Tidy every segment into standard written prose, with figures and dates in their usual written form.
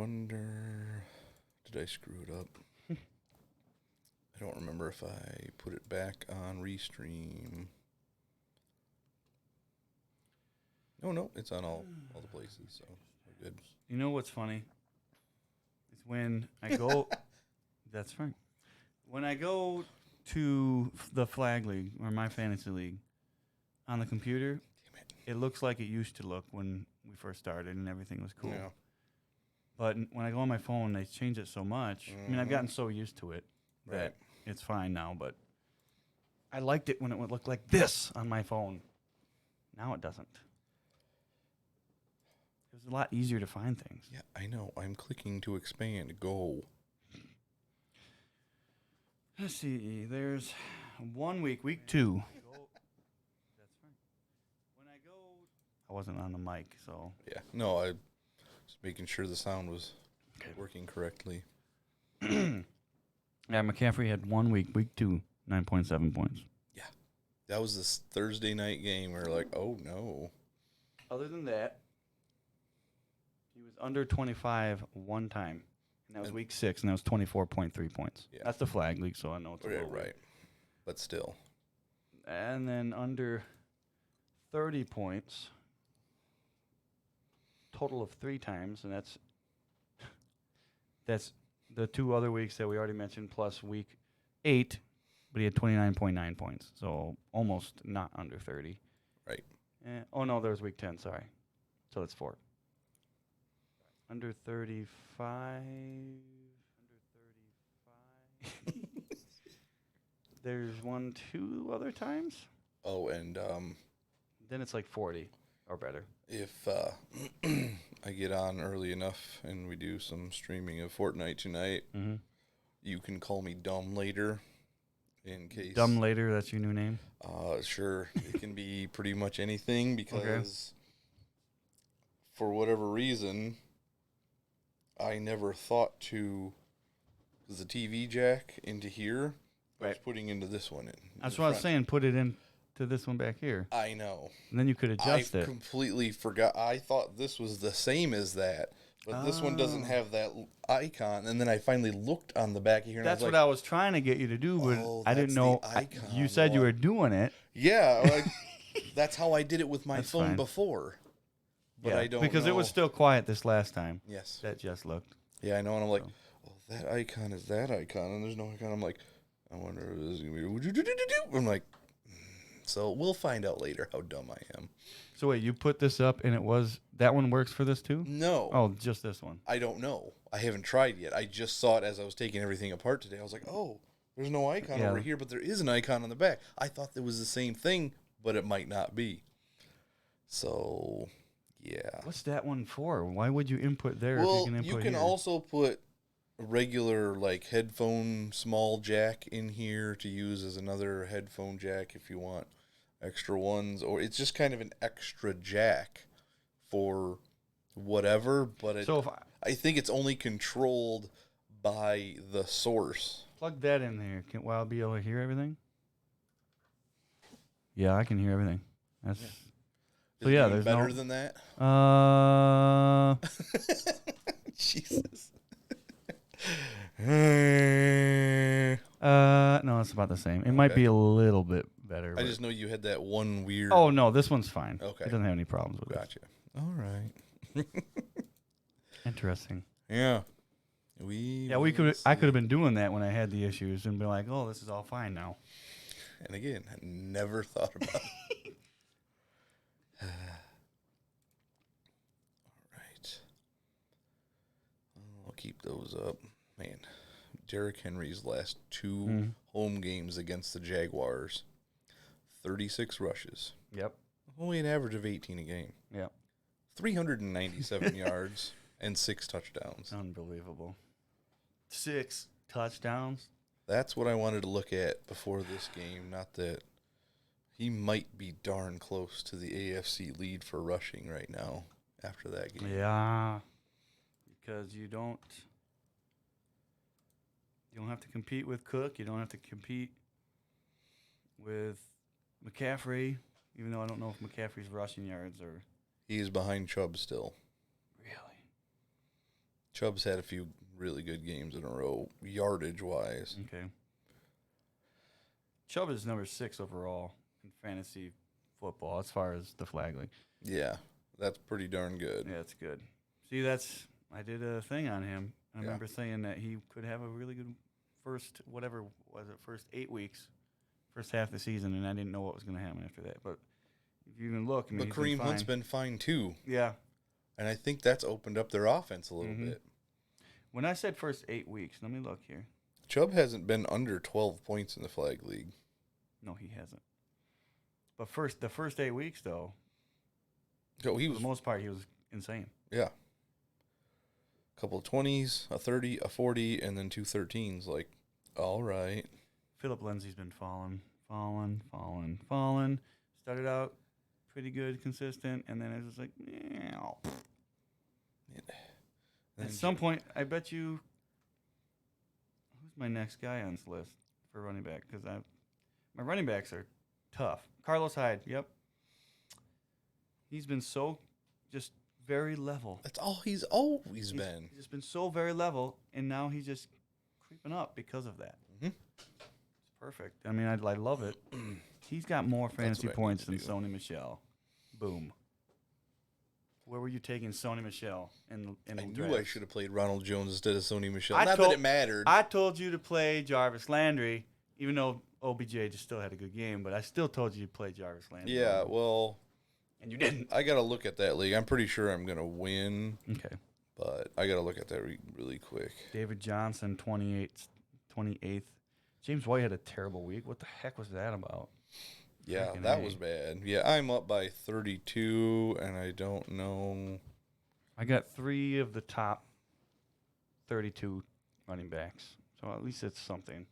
wonder, did I screw it up? I don't remember if I put it back on Restream. No, it's on all the places, so we're good. You know what's funny? It's when I go. That's right. When I go to the Flag League or my fantasy league on the computer, it looks like it used to look when we first started and everything was cool. Yeah. But when I go on my phone, they change it so much. I mean, I've gotten so used to it that it's fine now. But I liked it when it would look like this on my phone. Now it doesn't. It was a lot easier to find things. Yeah, I know. I'm clicking to expand. Go. Let's see. There's 1 week, week 2. That's right. When I go, I wasn't on the mic, so. Yeah. No, I was making sure the sound was working correctly. Yeah, McCaffrey had 1 week, week 2, 9.7 points. Yeah. That was this Thursday night game where like, oh no. Other than that, he was under 25 one time. And that was week 6, and that was 24.3 points. Yeah. That's the Flag League, so I know it's a little right. But still. And then under 30 points, total of 3 times, and that's the 2 other weeks that we already mentioned, plus week 8, but he had 29.9 points, so almost not under 30. Right. Oh, no, there was week 10, sorry. So that's 4. Under 35. There's 1, 2 other times. Oh, and then it's like 40 or better. If I get on early enough and we do some streaming of Fortnite tonight, you can call me Dumb later. In case Dumb later, that's your new name? Sure. It can be pretty much anything because for whatever reason, I never thought to, because the TV jack into here, I was putting into this one. That's what I was saying, put it into this one back here. I know. And then you could adjust it. I completely forgot. I thought this was the same as that, but this one doesn't have that icon. And then I finally looked on the back of here. And that's I was what I was trying to get you to do, but I didn't know. You said you were doing it. Yeah, that's how I did it with my phone before. But I don't because know. it was still quiet this last time. Yes. That just looked. Yeah, I know. And I'm like, that icon is that icon, and there's no icon. I'm like, I wonder if this is going to be... I'm like, so we'll find out later how dumb I am. So wait, you put this up, and that one works for this too? No. Oh, just this one. I don't know. I haven't tried yet. I just saw it as I was taking everything apart today. I was like, oh, there's no icon over here, but there is an icon on the back. I thought it was the same thing, but it might not be. So... yeah. What's that one for? Why would you input there if you can input you can here? also put a regular like headphone small jack in here to use as another headphone jack if you want extra ones, or it's just kind of an extra jack for whatever, but I think it's only controlled by the source. Plug that in there. Will I be able to hear everything? Yeah, I can hear everything. That's... So yeah, there's better than that. Jesus. No, it's about the same. It might be a little bit better. I just know you had that one weird. Oh no, this one's fine. Okay, it doesn't have any problems with it. Gotcha. All right. Interesting. Yeah. We could. I could have been doing that when I had the issues and been like, "Oh, this is all fine now." And again, I never thought about it. All right. I'll keep those up. Man, Derrick Henry's last 2 home games against the Jaguars, 36 rushes. Yep. Only an average of 18 a game. Yep. 397 yards and 6 touchdowns. Unbelievable. 6 touchdowns? That's what I wanted to look at before this game, not that... he might be darn close to the AFC lead for rushing right now after that game. Yeah, because you don't have to compete with Cook. You don't have to compete with McCaffrey, even though I don't know if McCaffrey's rushing yards are... He is behind Chubb still. Really? Chubb's had a few really good games in a row, yardage-wise. Okay. Chubb is number 6 overall in fantasy football as far as the flag league. Yeah, that's pretty darn good. Yeah, it's good. See, I did a thing on him. I remember saying that he could have a really good first 8 weeks, first half of the season, and I didn't know what was going to happen after that. But if you even look, I mean, But Kareem Hunt's been fine too. Yeah. And I think that's opened up their offense a little bit. When I said first 8 weeks, let me look here. Chubb hasn't been under 12 points in the flag league. No, he hasn't. But the first 8 weeks, though, So he was, for the most part, he was insane. yeah. A couple of 20s, a 30, a 40, and then 2 13s. Like, all right. Philip Lindsay's been falling. Started out pretty good, consistent, and then it was like, meow. At some point, I bet you, who's my next guy on this list for running back? Because my running backs are tough. Carlos Hyde, yep. He's been so just very level. That's all he's always been. He's just been so very level, and now he's just creeping up because of that. Mm-hmm. It's perfect. I mean, I love it. He's got more fantasy points than Sony Michel. Boom. Where were you taking Sony Michel in the I knew drafts? I should have played Ronald Jones instead of Sony Michel. Not that it mattered. I told you to play Jarvis Landry, even though OBJ just still had a good game, but I still told you to play Jarvis Landry. Yeah, well. And you didn't. I got to look at that league. I'm pretty sure I'm going to win. Okay. But I got to look at that really quick. David Johnson, 28th. James White had a terrible week. What the heck was that about? Yeah, that was bad. Yeah, I'm up by 32, and I don't know. I got 3 of the top 32 running backs. So at least it's something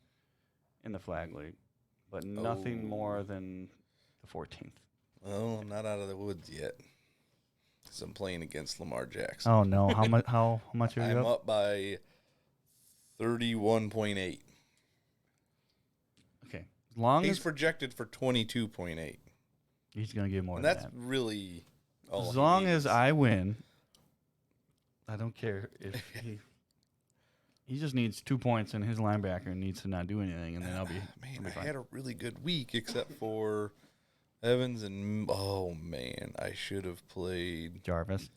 in the flag league. But nothing more than the 14th. Well, I'm not out of the woods yet. Because I'm playing against Lamar Jackson. Oh, no. How much are you I'm up by 31.8. Okay. He's projected for 22.8. He's going to get more And than that's that. really all As long he needs. as I win, I don't care if he just needs 2 points and his linebacker needs to not do anything, and then I'll be Man, I'll be I had a really good week except for Evans and I should have played Jarvis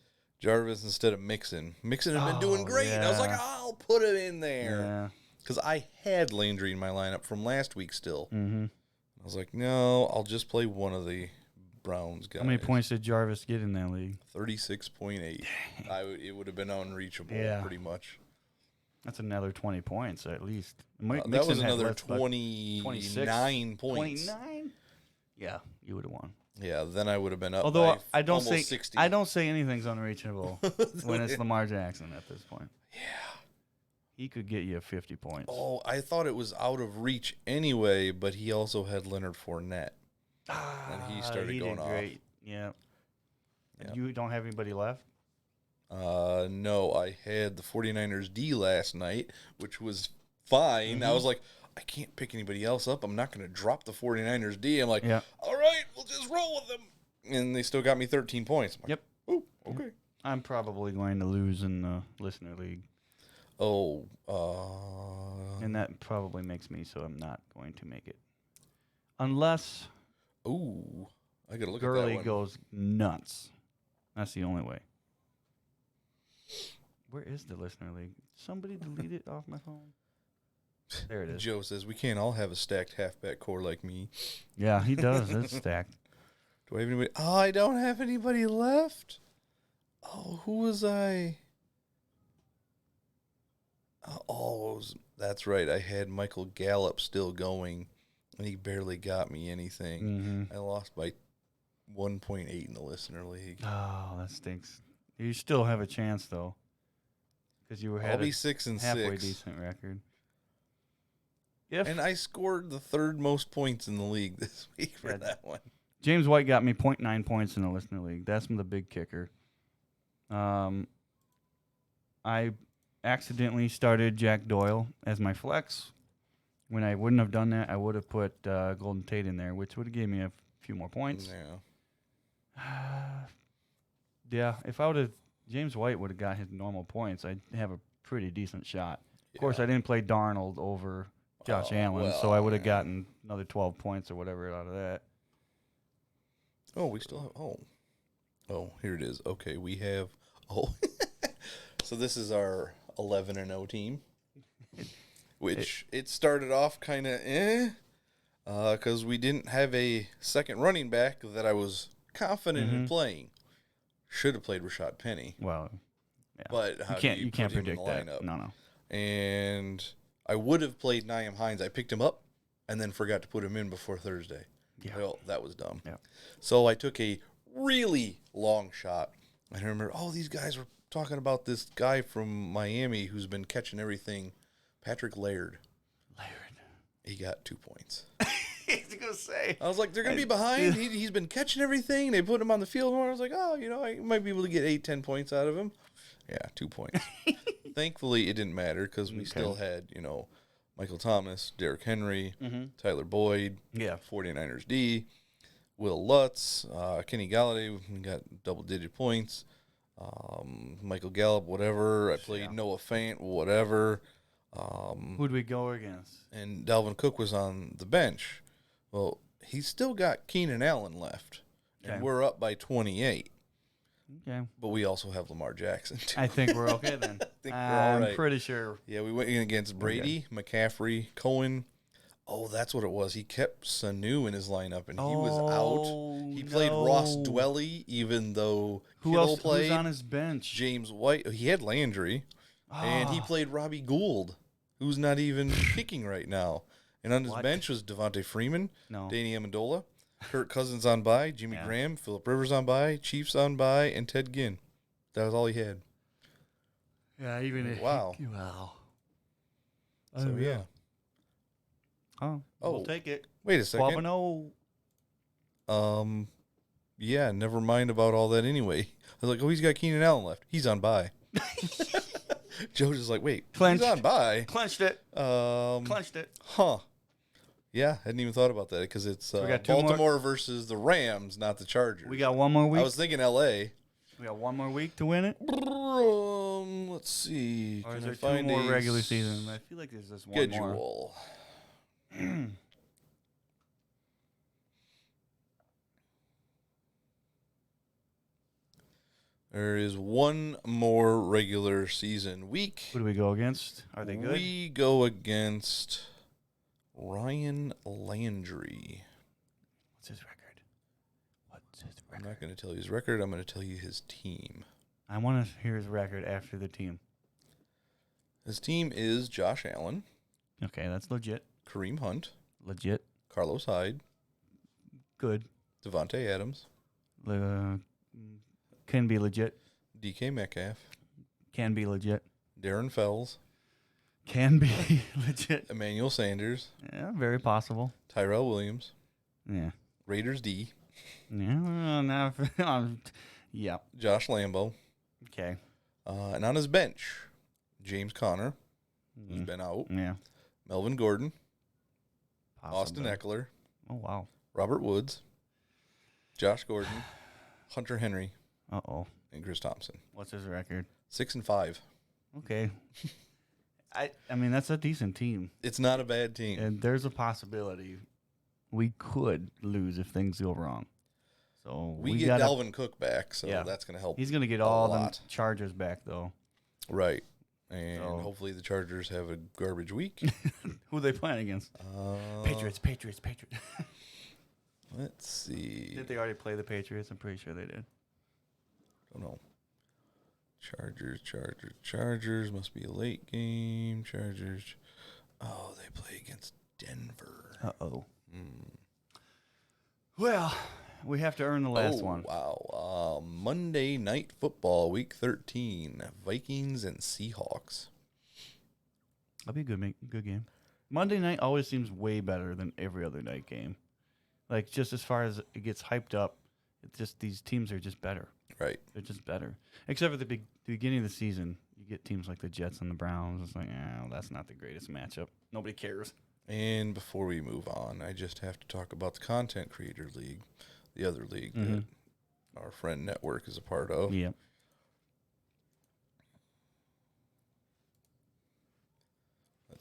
instead of Mixon. Mixon had been doing great. Yeah. I was like, I'll put him in there. Yeah. Because I had Landry in my lineup from last week still. Mm-hmm. I was like, no, I'll just play one of the Browns guys. How many points did Jarvis get in that league? 36.8. It would have been unreachable pretty much. That's another 20 points at least. That was another 29 points. 29? Yeah, you would have won. Yeah, then I would have been up Although by I don't almost say 60. I don't say anything's unreachable when it's Lamar Jackson at this point. Yeah. He could get you 50 points. Oh, I thought it was out of reach anyway, but he also had Leonard Fournette. And he started going off. Great. Yeah. You don't have anybody left? No, I had the 49ers D last night, which was fine. Mm-hmm. I was like, I can't pick anybody else up. I'm not going to drop the 49ers D. I'm like, Yeah. all right, we'll just roll with them. And they still got me 13 points. I'm like, Yep. Oh, okay. I'm probably going to lose in the listener league. Oh, And that probably makes me so I'm not going to make it. Unless ooh, I got to look at that Gurley one. goes nuts. That's the only way. Where is the listener league? Somebody delete it off my phone. There it is. Joe says, we can't all have a stacked halfback core like me. Yeah, he does. It's stacked. Do I have anybody? Oh, I don't have anybody left. Oh, who was I? That's right. I had Michael Gallup still going, and he barely got me anything. Mm-hmm. I lost by 1.8 in the listener league. Oh, that stinks. You still have a chance, though, because you I'll had be a 6-6. halfway decent record. And I scored the third most points in the league this week for that one. James White got me 0.9 points in the listener league. That's the big kicker. I accidentally started Jack Doyle as my flex. When I wouldn't have done that, I would have put Golden Tate in there, which would have given me a few more points. Yeah. Yeah, if I would have James White would have got his normal points, I'd have a pretty decent shot. Of course, Yeah. I didn't play Darnold over Josh Oh, Allen, so well, I would have yeah. gotten another 12 points or whatever out of that. Oh, we still have. Oh, here it is. Okay, we have. Oh, so this is our 11-0 team, which it started off kind of because we didn't have a second running back that I was confident in playing. Should have played Rashad Penny. Well, yeah. But how you do can't put him in predict the that. lineup? No. And I would have played Nyheim Hines. I picked him up and then forgot to put him in before Thursday. Yeah. Well, that was dumb. Yeah. So I took a really long shot. I remember, these guys were talking about this guy from Miami who's been catching everything, Patrick Laird. He got 2 points. He's going to say. I was like, they're going to be behind. He's been catching everything. They put him on the field more. I was like, I might be able to get 8-10 points out of him. Yeah, 2 points. Thankfully, it didn't matter because we still had, Michael Thomas, Derrick Henry, Tyler Boyd, 49ers D, Will Lutz, Kenny Galladay, we got double-digit points, Michael Gallup, whatever. I played Noah Fant, whatever. Who'd we go against? And Dalvin Cook was on the bench. Well, he's still got Keenan Allen left, and we're up by 28. Okay. But we also have Lamar Jackson, too. I think we're okay then. I'm pretty sure. Yeah, we went in against Brady, McCaffrey, Cohen. Oh, that's what it was. He kept Sanu in his lineup, and he was out. He played Ross Dwelly, even though Kittle played. Who's on his bench? James White. He had Landry, and he played Robbie Gould, who's not even kicking right now. And on his bench was Devontae Freeman, Danny Amendola, Kirk Cousins on bye, Jimmy Graham, Phillip Rivers on bye, Chiefs on bye, and Ted Ginn. That was all he had. Yeah, even wow. Wow. So yeah. We'll take it. Wait a second. 12-0. Yeah, never mind about all that anyway. I was like, he's got Keenan Allen left. He's on bye. Joe's just like, wait, he's on bye. Clenched it. Clenched it. Huh. Yeah, hadn't even thought about that because it's Baltimore versus the Rams, not the Chargers. We got one more week. I was thinking L.A. We got one more week to win it. Let's see. Or is there 2 more regular season? I feel like there's just one more. Schedule. There is one more regular season week. Who do we go against? Are they good? We go against Ryan Landry. What's his record? I'm not going to tell you his record. I'm going to tell you his team. I want to hear his record after the team. His team is Josh Allen. Okay, that's legit. Kareem Hunt. Legit. Carlos Hyde. Good. Devontae Adams. Can be legit. DK Metcalf. Can be legit. Darren Fells. Can be legit. Emmanuel Sanders. Yeah, very possible. Tyrell Williams. Yeah. Raiders D. Yeah. Yeah. Josh Lambo. Okay. And on his bench, James Conner, who's been out. Yeah. Melvin Gordon. Possible. Austin Eckler. Oh, wow. Robert Woods. Josh Gordon. Hunter Henry. Uh-oh. And Chris Thompson. What's his record? 6-5. Okay. I mean, that's a decent team. It's not a bad team. And there's a possibility we could lose if things go wrong. So we get Dalvin Cook back, so that's going to help. He's going to get all the Chargers back, though. Right. And hopefully the Chargers have a garbage week. Who are they playing against? Patriots. Let's see. Did they already play the Patriots? I'm pretty sure they did. Don't know. Chargers. Must be a late game. Chargers. Oh, they play against Denver. Uh-oh. Well, we have to earn the last one. Wow. Monday Night Football, Week 13. Vikings and Seahawks. That'll be a good game. Monday night always seems way better than every other night game. Like, just as far as it gets hyped up, it's just these teams are just better. Right. They're just better. Except for the beginning of the season, you get teams like the Jets and the Browns. It's like, that's not the greatest matchup. Nobody cares. And before we move on, I just have to talk about the Content Creator League, the other league that our friend Network is a part of. Yep.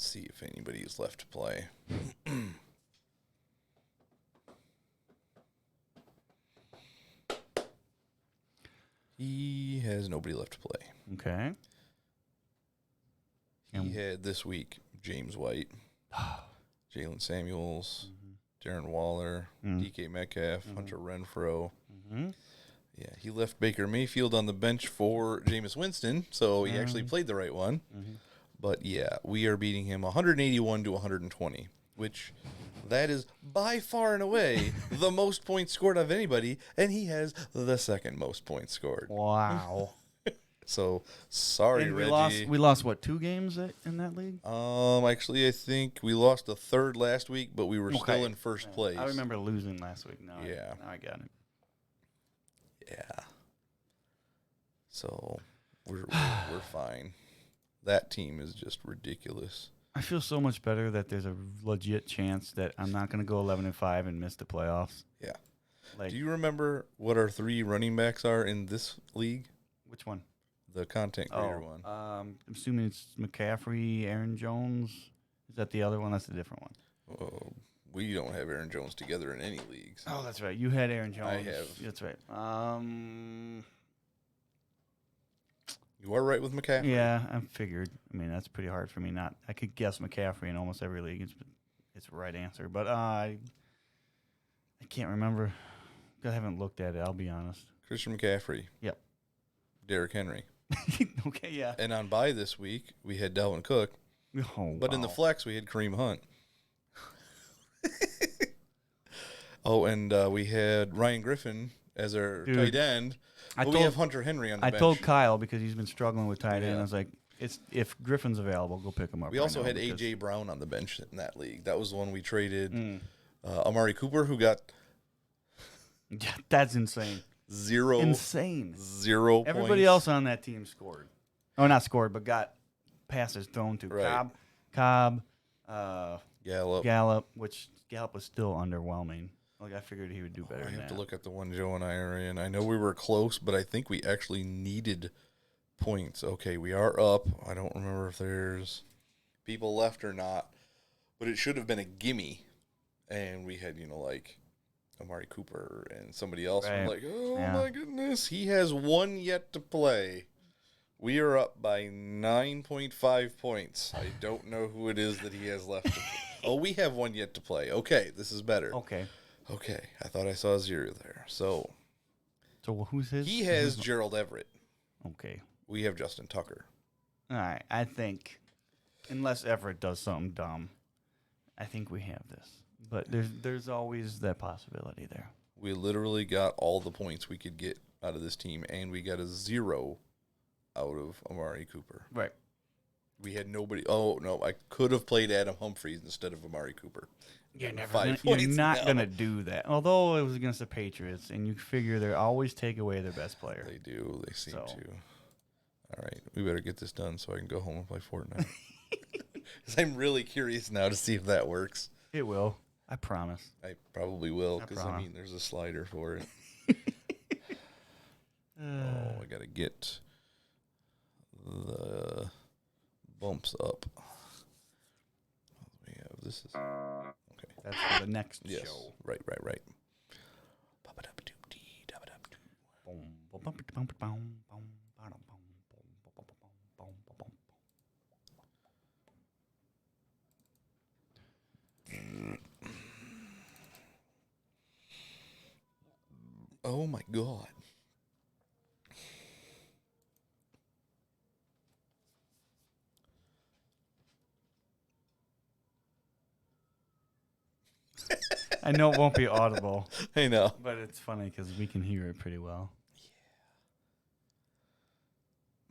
Let's see if anybody is left to play. He has nobody left to play. Okay. He had this week James White, Jalen Samuels, Darren Waller, DK Metcalf, Hunter Renfrow. Yeah, he left Baker Mayfield on the bench for Jameis Winston, so he actually played the right one. But yeah, we are beating him 181 to 120, which that is by far and away the most points scored of anybody, and he has the second most points scored. Wow. So sorry, And Reggie. we lost what, 2 games in that league? Actually, I think we lost the third last week, but we were still in first place. I remember losing last week. Now I got it. Yeah. So we're fine. That team is just ridiculous. I feel so much better that there's a legit chance that I'm not going to go 11-5 and miss the playoffs. Yeah. Like, do you remember what our 3 running backs are in this league? Which one? The content creator one. I'm assuming it's McCaffrey, Aaron Jones. Is that the other one? That's a different one. We don't have Aaron Jones together in any leagues. Oh, that's right. You had Aaron Jones. I have. That's right. You are right with McCaffrey. Yeah, I figured. I mean, that's pretty hard for me. I could guess McCaffrey in almost every league. It's the right answer, but I can't remember. I haven't looked at it. I'll be honest. Christian McCaffrey. Yep. Derrick Henry. Okay, yeah. And on bye this week, we had Dalvin Cook. Oh, but in the flex, we had Kareem Hunt. And we had Ryan Griffin as our tight end. We have Hunter Henry on the bench. I told Kyle, because he's been struggling with tight end, I was like, if Griffin's available, go pick him up. We also had A.J. Brown on the bench in that league. That was the one we traded. Amari Cooper, who got... Yeah, that's insane. 0 points. Everybody else on that team scored. Oh, not scored, but got passes thrown to. Right. Cobb, Gallup, which Gallup was still underwhelming. Like, I figured he would do better than that. I have to look at the one Joe and I are in. I know we were close, but I think we actually needed points. Okay, we are up. I don't remember if there's people left or not, but it should have been a gimme. And we had, like Amari Cooper and somebody else. Right. I'm like, my goodness, he has one yet to play. We are up by 9.5 points. I don't know who it is that he has left to play. Oh, we have one yet to play. Okay, this is better. Okay, I thought I saw 0 there. So who's his? He has Gerald Everett. Okay. We have Justin Tucker. All right, I think, unless Everett does something dumb, I think we have this. But there's always that possibility there. We literally got all the points we could get out of this team, and we got a 0 out of Amari Cooper. Right. We had nobody. Oh, no, I could have played Adam Humphries instead of Amari Cooper. You're not going to do that. Although it was against the Patriots, and you figure they always take away their best player. They do. They seem to. All right. We better get this done so I can go home and play Fortnite. Because I'm really curious now to see if that works. It will. I promise. I probably will, because, there's a slider for it. I got to get the bumps up. We have this is okay. That's for the next show. Right. Oh my God. I know it won't be audible. I know. But it's funny because we can hear it pretty well.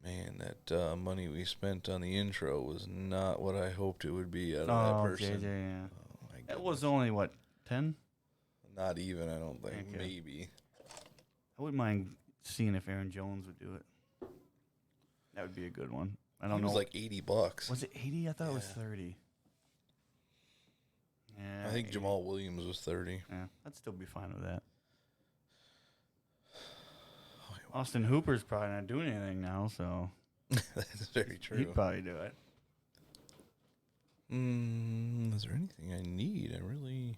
Yeah. Man, that money we spent on the intro was not what I hoped it would be out of that person. JJ, yeah. Oh, my goodness. It was only, what, 10? Not even, I don't think. Okay. Maybe. I wouldn't mind seeing if Aaron Jones would do it. That would be a good one. I don't know. It was like $80. Was it 80? I thought it was 30. Yeah, I think Jamal Williams was 30. Yeah, I'd still be fine with that. Austin Hooper's probably not doing anything now, so that's very true. He'd probably do it. Is there anything I need? I really...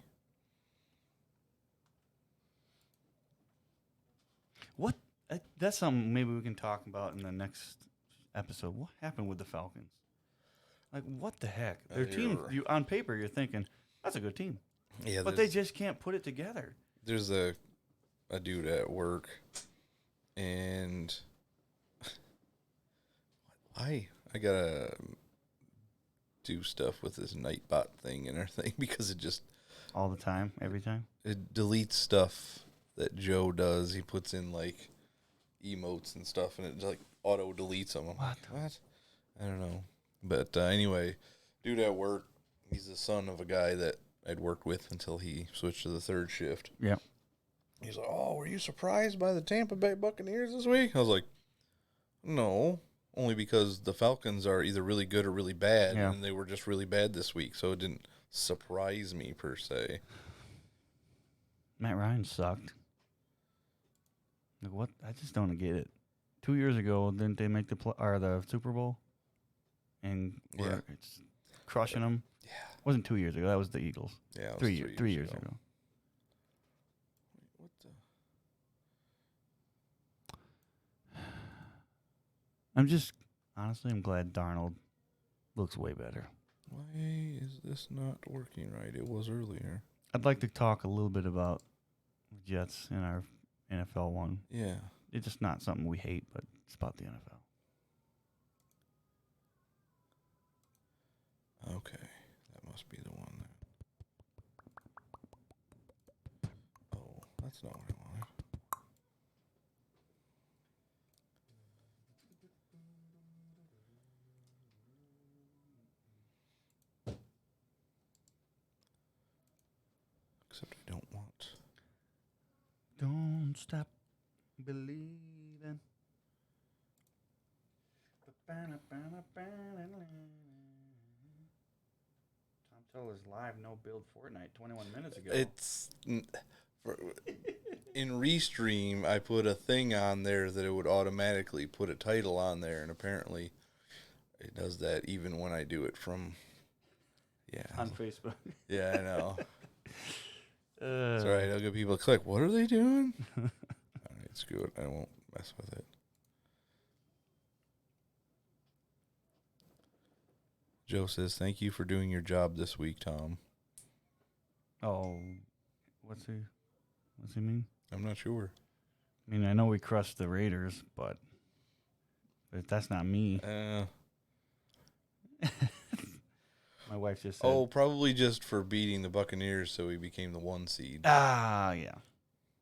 What? That's something maybe we can talk about in the next episode. What happened with the Falcons? Like, what the heck? Their team, on paper, you're thinking, that's a good team. Yeah, but they just can't put it together. There's a dude at work, and I gotta do stuff with this Nightbot thing and everything because it just... All the time, every time? It deletes stuff that Joe does. He puts in, like, emotes and stuff, and it, like, auto-deletes them. I'm like, what? I don't know. But anyway, dude at work, he's the son of a guy that I'd worked with until he switched to the third shift. Yeah. He's like, oh, were you surprised by the Tampa Bay Buccaneers this week? I was like, no, only because the Falcons are either really good or really bad, and they were just really bad this week, so it didn't surprise me per se. Matt Ryan sucked. Like, what? I just don't get it. 2 years ago, didn't they make the Super Bowl? And it's crushing them. Yeah. It wasn't 2 years ago. That was the Eagles. Yeah, it was 3 years ago. What the? I'm glad Darnold looks way better. Why is this not working right? It was earlier. I'd like to talk a little bit about the Jets in our NFL one. Yeah. It's just not something we hate, but it's about the NFL. Okay, that must be the one. Oh, that's not what I wanted. Except I don't want. Don't stop believing. Teller's live no build Fortnite 21 minutes ago. It's in Restream. I put a thing on there that it would automatically put a title on there, and apparently it does that even when I do it from on Facebook. Yeah, I know. It's all right. I'll get people to click. What are they doing? All right, screw it. I won't mess with it. Joe says, thank you for doing your job this week, Tom. Oh, what's he mean? I'm not sure. I mean, I know we crushed the Raiders, but that's not me. My wife just said. Oh, probably just for beating the Buccaneers, so he became the 1 seed. Yeah.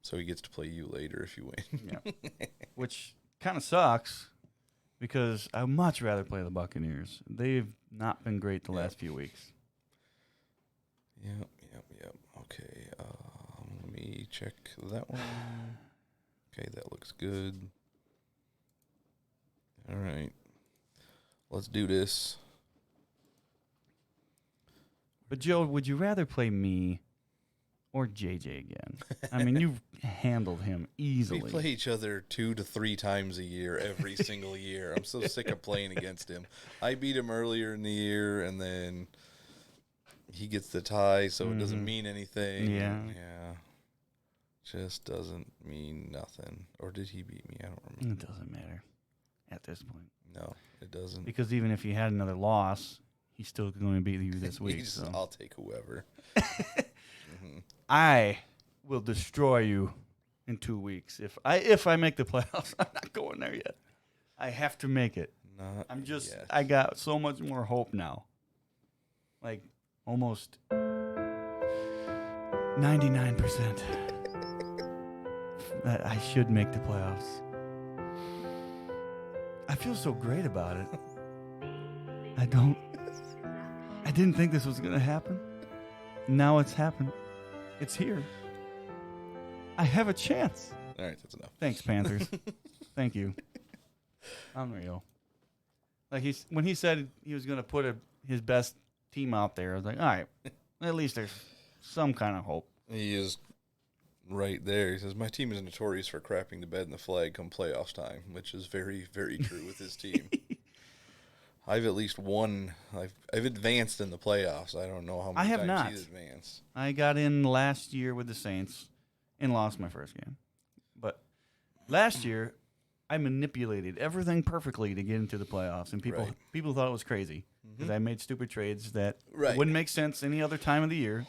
So he gets to play you later if you win. Yeah. Which kind of sucks. Because I'd much rather play the Buccaneers. They've not been great the last few weeks. Yep. Okay, let me check that one. Okay, that looks good. All right. Let's do this. But, Joe, would you rather play me or JJ again? I mean, you've handled him easily. We play each other 2 to 3 times a year, every single year. I'm so sick of playing against him. I beat him earlier in the year, and then he gets the tie, so it doesn't mean anything. Yeah. Just doesn't mean nothing. Or did he beat me? I don't remember. It doesn't matter at this point. No, it doesn't. Because even if he had another loss, he's still going to beat you this week. I'll take whoever. I will destroy you in 2 weeks. If I make the playoffs, I'm not going there yet. I have to make it. Yet. I got so much more hope now. Like almost 99% that I should make the playoffs. I feel so great about it. I didn't think this was going to happen. Now it's happened. It's here. I have a chance. All right, that's enough. Thanks, Panthers. Thank you. Unreal. Like when he said he was going to put his best team out there, I was like, all right, at least there's some kind of hope. He is right there. He says, my team is notorious for crapping the bed and the flag come playoffs time, which is very, very true with his team. I've at least won. I've advanced in the playoffs. I don't know how many I have times not. he's advanced. I got in last year with the Saints and lost my first game. But last year, I manipulated everything perfectly to get into the playoffs, and people thought it was crazy because I made stupid trades that wouldn't make sense any other time of the year.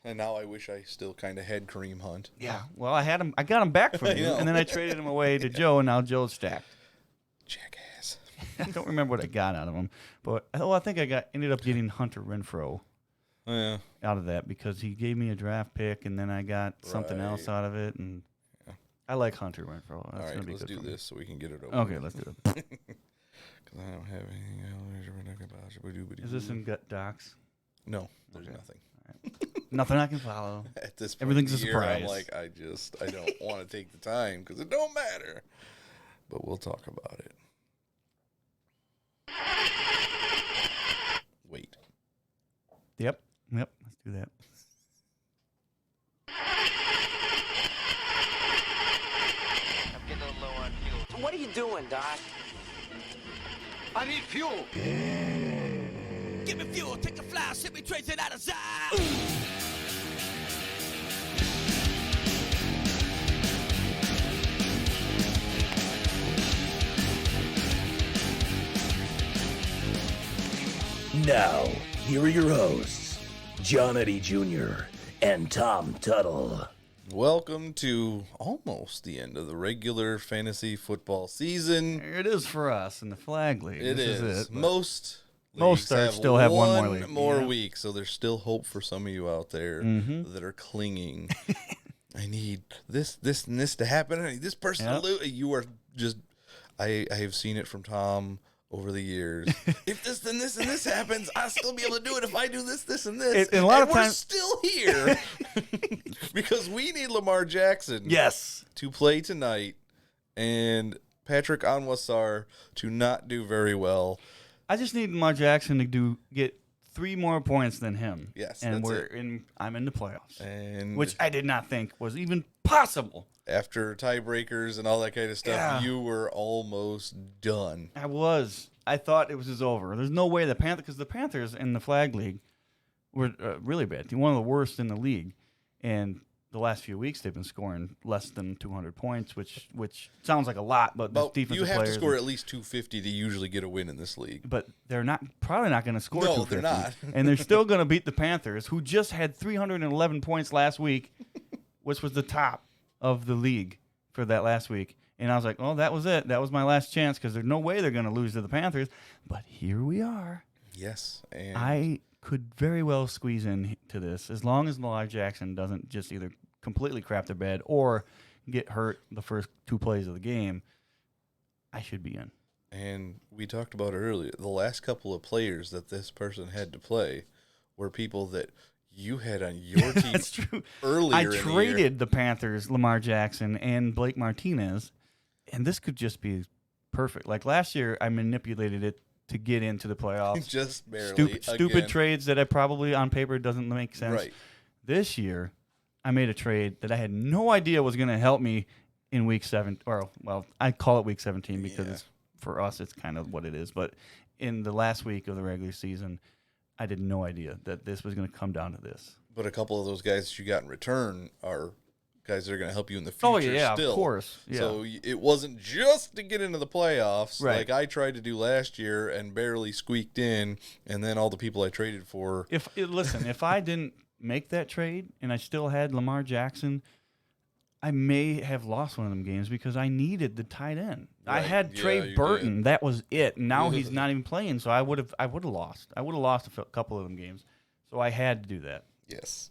And now I wish I still kind of had Kareem Hunt. Yeah. Well, I had him. I got him back from you, and then I traded him away to Joe, and now Joe's stacked. Jackass. I don't remember what I got out of him, but I think I ended up getting Hunter Renfrow out of that because he gave me a draft pick, and then I got something else out of it, and I like Hunter Renfrow. That's all right, gonna be let's good do for me. this so we can get it over. Okay, let's do it. Because I don't have anything else. Is this in docs? No, there's nothing. Nothing I can follow. At this point everything's in the a year, surprise. I'm like, I don't want to take the time because it don't matter. But we'll talk about it. Wait. Yep. Let's do that. I'm getting a little low on fuel. What are you doing, Doc? I need fuel. Give me fuel, take a fly, send me trace it out of sight. Now, here are your hosts, John Eddie Jr. and Tom Tuttle. Welcome to almost the end of the regular fantasy football season. Here it is for us in the flag league. This is it. Most Most leagues still have one more league. week, so there's still hope for some of you out there that are clinging. I need this, and this to happen. I need this person to lose. You are just. I have seen it from Tom over the years. If this, then this, and this happens, I'll still be able to do it if I do this, this, and this. And a lot of we're times, still here because we need Lamar Jackson to play tonight and Patrick Onwuasor to not do very well. I just need Lamar Jackson to get 3 more points than him. Yes, and that's I'm in the playoffs, and which I did not think was even possible. After tiebreakers and all that kind of stuff, you were almost done. I thought it was just over. There's no way because the Panthers in the flag league were really bad. They're one of the worst in the league, and the last few weeks they've been scoring less than 200 points, which sounds like a lot, but the defensive you have players to score at least 250 to usually get a win in this league. But they're probably not going to score. No, 250, they're not. And they're still going to beat the Panthers, who just had 311 points last week, which was the top of the league for that last week. And I was like, oh, that was it. That was my last chance because there's no way they're going to lose to the Panthers. But here we are. Yes. And I could very well squeeze into this as long as Lamar Jackson doesn't just either completely crap their bed or get hurt the first 2 plays of the game. I should be in. And we talked about it earlier. The last couple of players that this person had to play were people that you had on your team. That's true. Earlier, I in traded the Panthers, Lamar Jackson, and Blake Martinez, and this could just be perfect. Like last year, I manipulated it to get into the playoffs. Just barely. Stupid trades that I probably on paper doesn't make sense. Right. This year, I made a trade that I had no idea was going to help me in week 7. Or well, I call it week 17 because for us it's kind of what it is. But in the last week of the regular season, I had no idea that this was going to come down to this. But a couple of those guys that you got in return are guys that are going to help you in the future. Oh yeah, still. of course. Yeah. So it wasn't just to get into the playoffs, Right. like I tried to do last year and barely squeaked in, and then all the people I traded for. Listen, if I didn't make that trade and I still had Lamar Jackson, I may have lost one of them games because I needed the tight end. I Right. had Yeah, Trey you Burton. did. That was it. And now he's not even playing, so I would have lost. I would have lost a couple of them games. So I had to do that. Yes.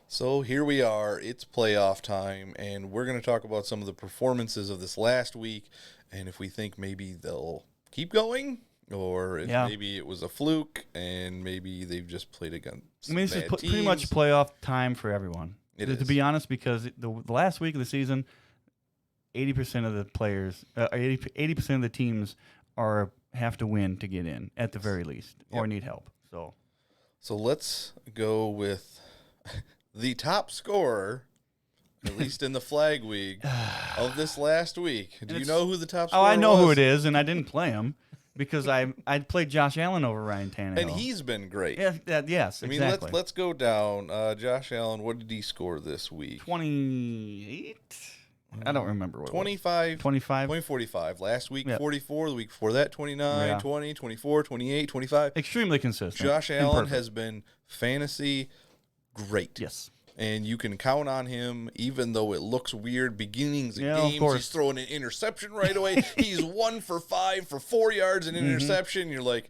So here we are. It's playoff time, and we're going to talk about some of the performances of this last week, and if we think maybe they'll keep going, or if maybe it was a fluke, and maybe they've just played against This is bad pretty much teams. playoff time for everyone. It to is. be honest, because the last week of the season, 80% of the players, 80% of the teams have to win to get in at the very least, or need help. So let's go with the top scorer, at least in the flag league, of this last week. Do you know who the top scorer was? I know who it is, and I didn't play him. because I played Josh Allen over Ryan Tannehill. And he's been great. Yeah, yes, I mean, exactly. let's go down. Josh Allen, what did he score this week? 28? I don't remember what 25. 25? 45. Last week, Yep. 44. The week before that, 29, Yeah. 20, 24, 28, 25. Extremely consistent. Josh and Allen perfect. has been fantasy great. Yes. And you can count on him, even though it looks weird. Beginnings of Yeah, of games, course. he's throwing an interception right away. He's 1 for 5 for 4 yards and an interception. You're like,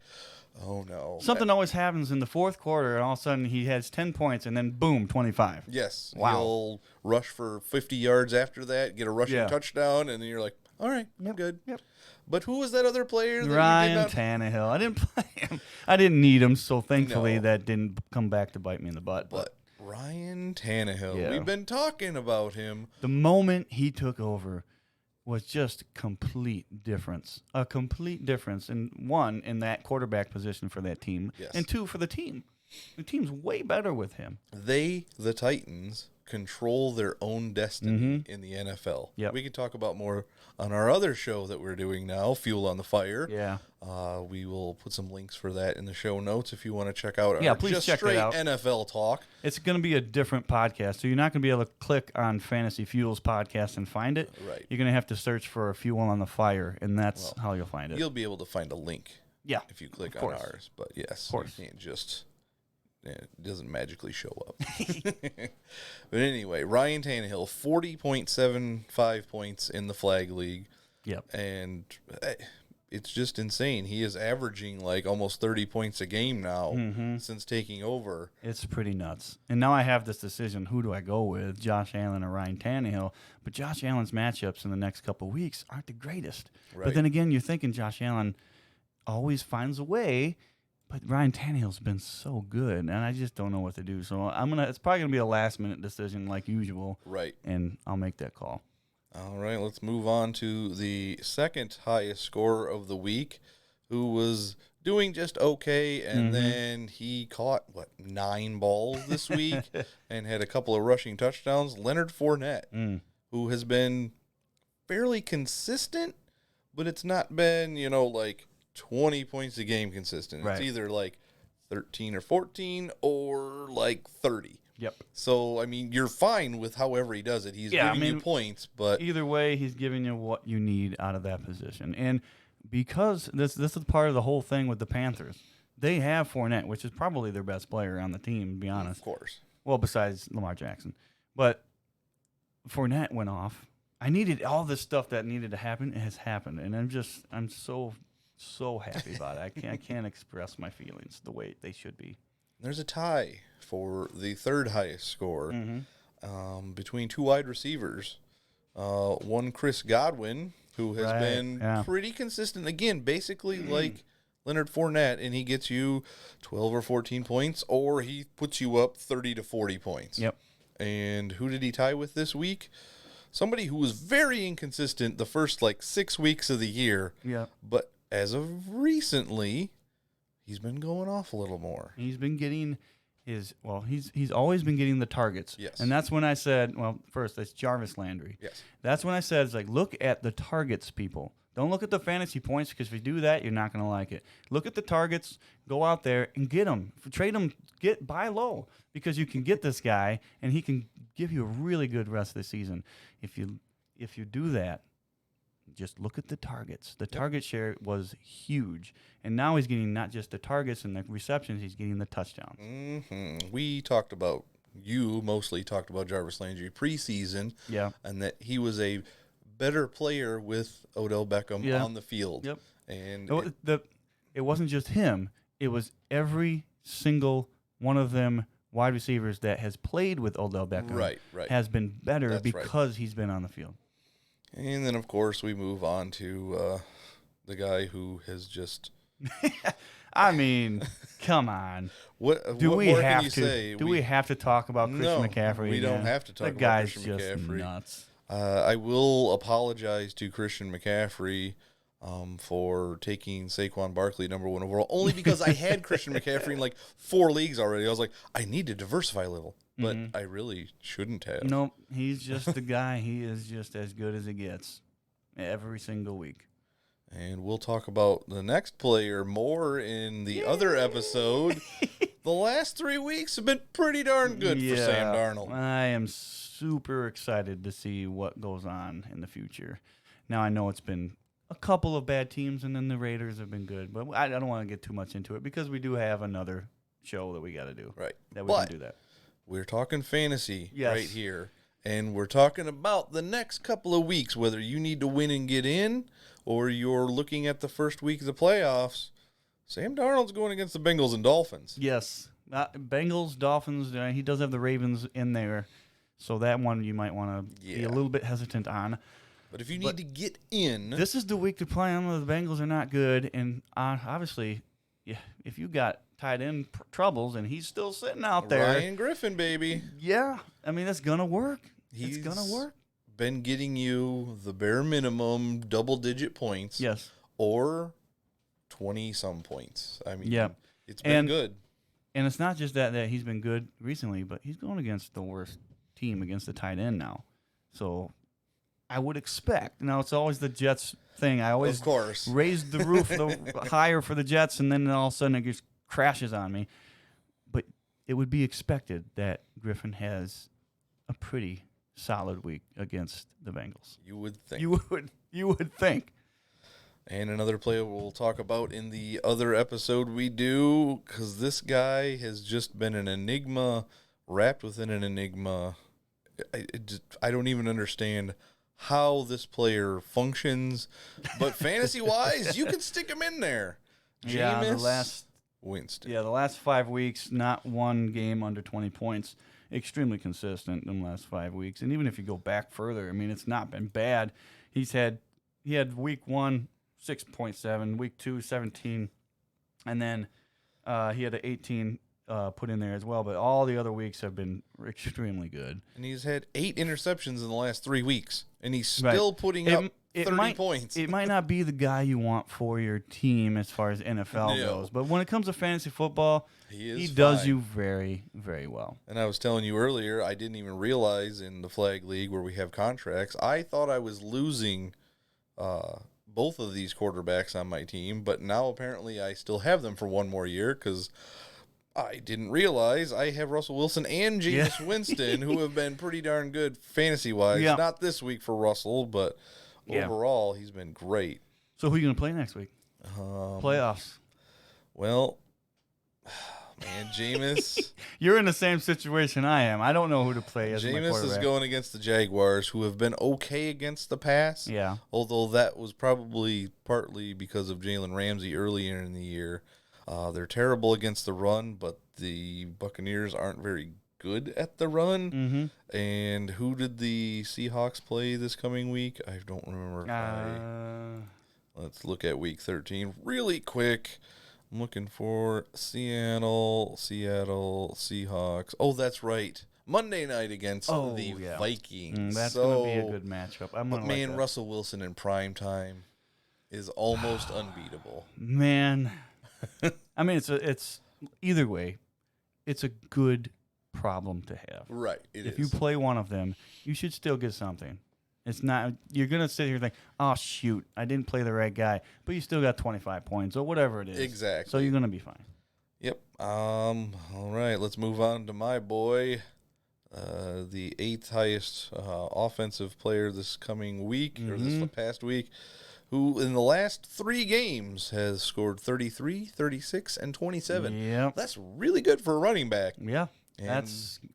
oh no. Something always happens in the fourth quarter, and all of a sudden he has 10 points, and then boom, 25. Yes. Wow. He'll rush for 50 yards after that, get a rushing Yeah. touchdown, and then you're like, all right, we're good. Yep. But who was that other player that Ryan you did not? Tannehill. I didn't play him. I didn't need him, so thankfully No. that didn't come back to bite me in the butt. But Ryan Tannehill, Yeah. we've been talking about him. The moment he took over was just complete difference. A complete difference. And one, in that quarterback position for that team. Yes. And two, for the team. The team's way better with him. They, the Titans, control their own destiny in the NFL. Yep. We can talk about more on our other show that we're doing now, Fuel on the Fire. Yeah. We will put some links for that in the show notes if you want to check out Yeah, our please just check that straight out. NFL talk. It's going to be a different podcast. So you're not going to be able to click on Fantasy Fuels podcast and find it. Right. You're going to have to search for a Fuel on the Fire, and that's how you'll find it. You'll be able to find a link Yeah. if you click Of on course. ours. But yes, Of course. you can't just... It doesn't magically show up. But anyway, Ryan Tannehill, 40.75 points in the flag league. Yep. And it's just insane. He is averaging like almost 30 points a game now since taking over. It's pretty nuts. And now I have this decision, who do I go with, Josh Allen or Ryan Tannehill? But Josh Allen's matchups in the next couple of weeks aren't the greatest. Right. But then again, you're thinking Josh Allen always finds a way, but Ryan Tannehill's been so good, and I just don't know what to do. So it's probably going to be a last-minute decision like usual, Right. and I'll make that call. All right, let's move on to the second highest scorer of the week, who was doing just okay, and then he caught, 9 balls this week and had a couple of rushing touchdowns. Leonard Fournette, who has been fairly consistent, but it's not been, like 20 points a game consistent. Right. It's either like 13 or 14 or like 30. Yep. So, I mean, you're fine with however he does it. He's giving you points, but Either way, he's giving you what you need out of that position. And because this is part of the whole thing with the Panthers, they have Fournette, which is probably their best player on the team, to be honest. of course. Well, besides Lamar Jackson. But Fournette went off. I needed all this stuff that needed to happen. It has happened. And I'm so happy about it. I can't express my feelings the way they should be. There's a tie for the third highest score Mm-hmm. between two wide receivers. One, Chris Godwin, who has Right, been yeah. pretty consistent. Again, basically like Leonard Fournette, and he gets you 12 or 14 points, or he puts you up 30 to 40 points. Yep. And who did he tie with this week? Somebody who was very inconsistent the first 6 weeks of the year. Yep. But as of recently, he's been going off a little more. He's been getting he's always been getting the targets. Yes. And that's when I said, first, that's Jarvis Landry. Yes. That's when I said, it's like, look at the targets, people. Don't look at the fantasy points, because if you do that, you're not going to like it. Look at the targets, go out there and get them. Trade them, buy low, because you can get this guy, and he can give you a really good rest of the season. If you do that, just look at the targets. The target share was huge, and now he's getting not just the targets and the receptions, he's getting the touchdowns. You mostly talked about Jarvis Landry preseason, Yeah. and that he was a better player with Odell Beckham Yeah. on the field. Yep. And It wasn't just him. It was every single one of them wide receivers that has played with Odell Beckham Right. has been better That's right. because he's been on the field. And then, of course, we move on to the guy who has just... I mean, come on. What Do what we more have can you to? say? Do we have to talk about Christian No, McCaffrey? we don't again? have to talk The about guy's Christian just McCaffrey. nuts. I will apologize to Christian McCaffrey for taking Saquon Barkley number 1 overall, only because I had Christian McCaffrey in 4 leagues already. I was like, I need to diversify a little, but I really shouldn't have. Nope, he's just the guy. He is just as good as it gets every single week. And we'll talk about the next player more in the other episode. The last 3 weeks have been pretty darn good for Sam Darnold. I am super excited to see what goes on in the future. Now, I know it's been a couple of bad teams, and then the Raiders have been good. But I don't want to get too much into it because we do have another show that we got to do. Right. That we can do that. We're talking fantasy Yes. right here. And we're talking about the next couple of weeks, whether you need to win and get in or you're looking at the first week of the playoffs. Sam Darnold's going against the Bengals and Dolphins. Yes. Bengals, Dolphins, he does have the Ravens in there. So that one you might want to be a little bit hesitant on. But if you need to get in. This is the week to play them. The Bengals are not good. And obviously, if you got tight end troubles and he's still sitting out there. Ryan Griffin, baby. Yeah. I mean, that's going to work. He's it's going to work. Been getting you the bare minimum double-digit points. Yes. Or 20-some points. I mean, it's been good. And it's not just that he's been good recently, but he's going against the worst team against the tight end now. So I would expect. Now, it's always the Jets thing. I always of course raise the roof higher for the Jets, and then all of a sudden it just crashes on me. But it would be expected that Griffin has a pretty solid week against the Bengals. You would think. You would think. And another player we'll talk about in the other episode we do, because this guy has just been an enigma wrapped within an enigma. I don't even understand how this player functions, but fantasy-wise, you can stick him in there. Jameis Winston. Yeah, the last 5 weeks, not one game under 20 points. Extremely consistent in the last 5 weeks. And even if you go back further, I mean, it's not been bad. He had week 1, 6.7, week 2, 17, and then he had an 18 put in there as well. But all the other weeks have been extremely good. And he's had 8 interceptions in the last 3 weeks, and he's still putting up 30 points. It might not be the guy you want for your team as far as NFL goes, but when it comes to fantasy football, he does you very, very well. And I was telling you earlier, I didn't even realize in the Flag League where we have contracts, I thought I was losing both of these quarterbacks on my team, but now apparently I still have them for one more year because I didn't realize I have Russell Wilson and Jameis Winston, who have been pretty darn good fantasy-wise. Yeah. Not this week for Russell, but overall he's been great. So who are you going to play next week? Playoffs. Well, man, Jameis. You're in the same situation I am. I don't know who to play as my Jameis quarterback. is going against the Jaguars, who have been okay against the pass. Yeah. Although that was probably partly because of Jalen Ramsey earlier in the year. They're terrible against the run, but the Buccaneers aren't very good at the run. Mm-hmm. And who did the Seahawks play this coming week? I don't remember. Let's look at week 13 really quick. I'm looking for Seattle Seahawks. Oh, that's right. Monday night against the Vikings. That's going to be a good matchup. But man, Russell Wilson in prime time is almost unbeatable. Man, I mean, it's either way, it's a good problem to have. Right. If you play one of them, you should still get something. It's not you're gonna sit here and think, oh shoot, I didn't play the right guy, but you still got 25 points or whatever it is. Exactly. So you're gonna be fine. Yep. All right. Let's move on to my boy, the 8th highest offensive player this coming week or this past week, who in the last 3 games has scored 33, 36, and 27. Yep. That's really good for a running back. Yeah. And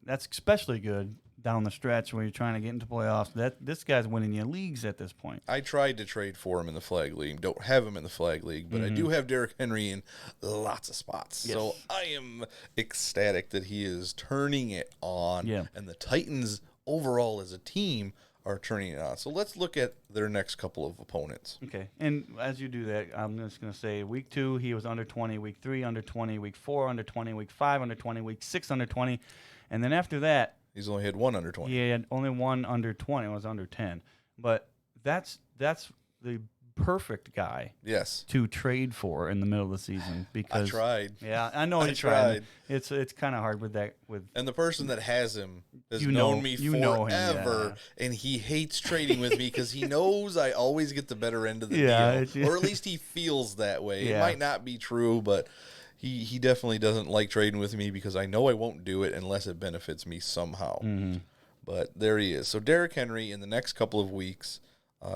That's especially good down the stretch when you're trying to get into playoffs. This guy's winning your leagues at this point. I tried to trade for him in the Flag League. Don't have him in the Flag League, but I do have Derrick Henry in lots of spots. Yes. So I am ecstatic that he is turning it on. Yeah. And the Titans overall as a team are turning it on. So let's look at their next couple of opponents. Okay. And as you do that, I'm just going to say week 2, he was under 20. Week 3, under 20. Week 4, under 20. Week 5, under 20. Week 6, under 20. And then after that, He's only had 1 under 20. he had only 1 under 20. It was under 10. But that's the perfect guy Yes. to trade for in the middle of the season because I tried. Yeah, I know I you tried. tried. It's kind of hard with that. And the person that has him has You known know- me you know him, forever, and he hates trading with me because he knows I always get the better end of the Yeah, deal, or at least he feels that way. It Yeah. might not be true, but he definitely doesn't like trading with me because I know I won't do it unless it benefits me somehow. Mm-hmm. But there he is. So Derrick Henry in the next couple of weeks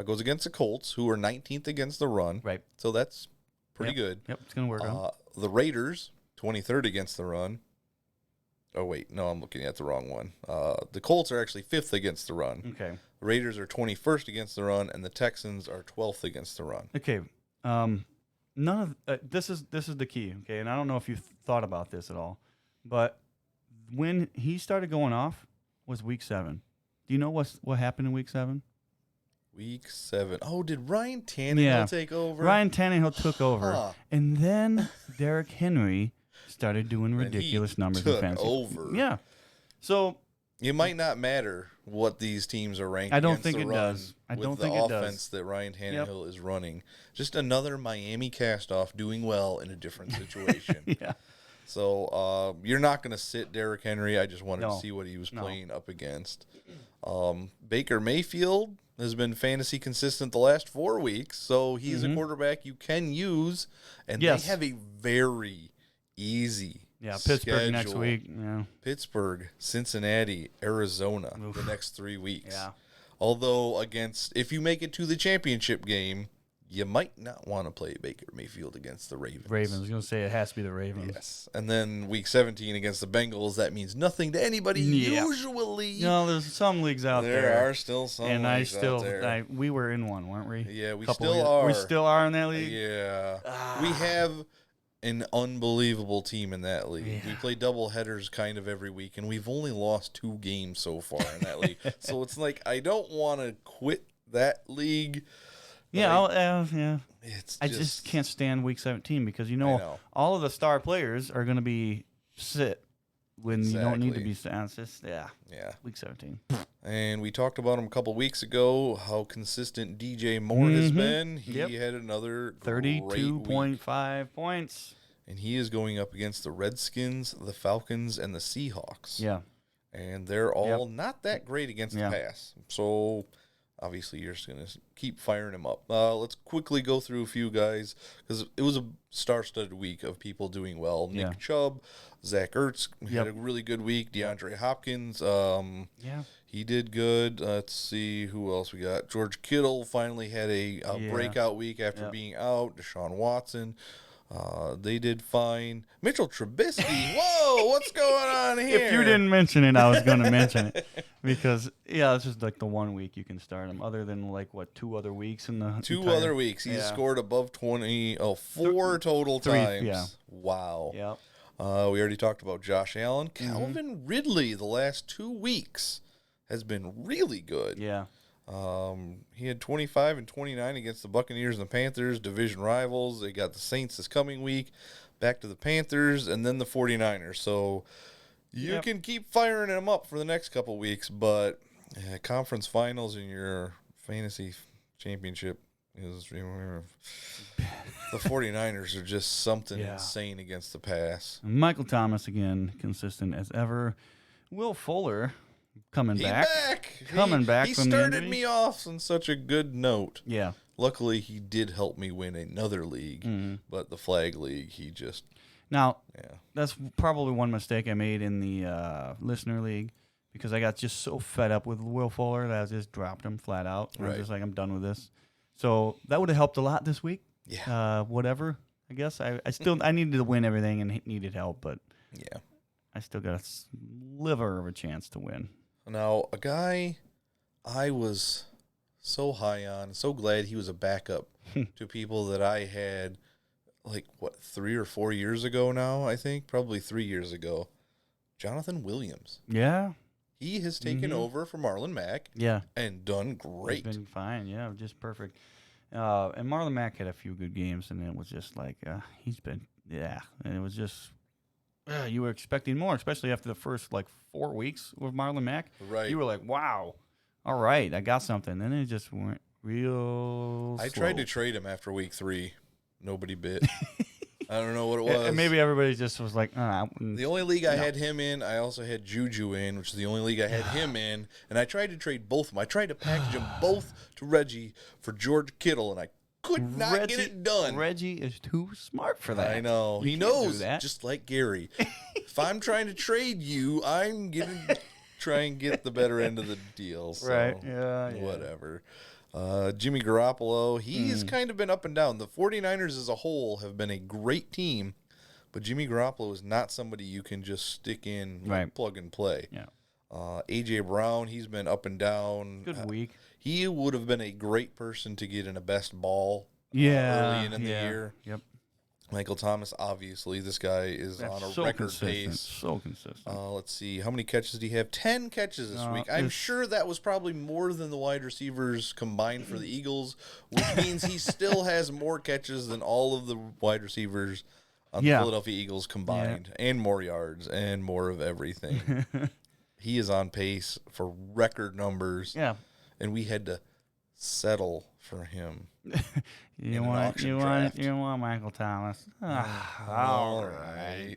goes against the Colts, who are 19th against the run. Right. So that's pretty good. Yep, it's gonna work out. The Raiders, 23rd against the run. Oh, wait. No, I'm looking at the wrong one. The Colts are actually 5th against the run. Okay. The Raiders are 21st against the run, and the Texans are 12th against the run. Okay. None of this is the key. Okay, and I don't know if you thought about this at all, but when he started going off was week 7. Do you know what happened in week 7? Week 7. Oh, did Ryan Tannehill take over? Ryan Tannehill took over, Huh. and then Derrick Henry started doing And he ridiculous numbers in took fantasy. over. Yeah. So It might not matter what these teams are ranked. I don't against think the it run does. I with don't the think it offense does. that Ryan Tannehill is running. Just another Miami cast-off doing well in a different situation. yeah. So you're not going to sit Derrick Henry. I just wanted to No. see what he was No. playing up against. Baker Mayfield has been fantasy consistent the last 4 weeks, so he's a quarterback you can use, and Yes. they have a very easy Yeah, Pittsburgh next schedule. week. Yeah. Pittsburgh, Cincinnati, Arizona, Oof. the next 3 weeks. Yeah. Although if you make it to the championship game, you might not want to play Baker Mayfield against the Ravens. Ravens. I was going to say it has to be the Ravens. Yes. And then week 17 against the Bengals, that means nothing to anybody Yeah. usually. You know, there's some leagues out there. There are still some and I leagues still, out there. we were in one, weren't we? Yeah, we Couple still years- are. We still are in that league. Yeah. We have an unbelievable team in that league. Yeah. We play double headers kind of every week, and we've only lost 2 games so far in that league. So it's like I don't want to quit that league. Yeah, yeah. It's I just can't stand week 17 because you know, know. all of the star players are going to be sit when you don't need to Exactly. be sit. It's just yeah, Yeah. week 17. And we talked about him a couple weeks ago, how consistent DJ Moore has been. He Yep. had another great 32.5 points. and he is going up against the Redskins, the Falcons, and the Seahawks. Yeah. And they're all not that great against Yeah. the pass. So obviously you're just going to keep firing him up. Let's quickly go through a few guys because it was a star-studded week of people doing well. Nick Yeah. Chubb, Zach Ertz had Yep. a really good week. DeAndre Hopkins, Yeah. he did good. Let's see who else we got. George Kittle finally had a Yeah. breakout week after Yep. being out. Deshaun Watson, they did fine. Mitchell Trubisky, whoa, what's going on here? If you didn't mention it, I was going to mention it because it's just like the 1 week you can start him. Other than like 2 other weeks in the 2 entire- other weeks, he's Yeah. scored above 20. 4 total 3, times. yeah. Wow. Yep. We already talked about Josh Allen. Mm-hmm. Calvin Ridley, the last 2 weeks, has been really good. Yeah. He had 25 and 29 against the Buccaneers and the Panthers, division rivals. They got the Saints this coming week, back to the Panthers, and then the 49ers. So you Yep. can keep firing them up for the next couple weeks, but conference finals in your fantasy championship is the 49ers are just something Yeah. insane against the pass. Michael Thomas again, consistent as ever. Will Fuller coming He's back. back. Coming back He from the started injury. me off on such a good note. Yeah. Luckily, he did help me win another league, Mm-hmm. but the flag league, he just, Now, yeah. that's probably one mistake I made in the listener league because I got just so fed up with Will Fuller that I just dropped him flat out. I was Right. just like, I'm done with this. So that would have helped a lot this week. Yeah. Whatever. I guess I needed to win everything and needed help, but Yeah. I still got a sliver of a chance to win. Now, a guy I was so high on, so glad he was a backup to people that I had, 3 or 4 years ago now, I think? Probably 3 years ago. Jonathan Williams. Yeah. He has taken over for Marlon Mack Yeah. and done great. He's been fine. Yeah, just perfect. And Marlon Mack had a few good games, and it was just like he's been, and it was just you were expecting more, especially after the first 4 weeks with Marlon Mack. Right. You were like, wow, all right, I got something. Then it just real I slow. tried to trade him after week 3. Nobody bit. I don't know what it was. And maybe everybody just was like, The only league I had him in, I also had Juju in, which is the only league I had him in. And I tried to trade both of them. I tried to package them both to Reggie for George Kittle, and I could not get it done. Reggie is too smart for that. I know. You He can't do knows, that. just like Gary. If I'm trying to trade you, I'm going to try and get the better end of the deal. So Right. Yeah. whatever. Jimmy Garoppolo, he's kind of been up and down. The 49ers as a whole have been a great team, but Jimmy Garoppolo is not somebody you can just stick in, like, plug and play. Yeah. A.J. Brown, he's been up and down. Good week. He would have been a great person to get in a best ball Yeah. early in the year. Yep. Michael Thomas, obviously, this guy is That's on a so record consistent. pace. So consistent. Let's see. How many catches did he have? 10 catches this week. I'm sure that was probably more than the wide receivers combined for the Eagles, which means he still has more catches than all of the wide receivers on the Philadelphia Eagles combined, and more yards and more of everything. He is on pace for record numbers. Yeah. And we had to settle for him. You want Michael Thomas. All right.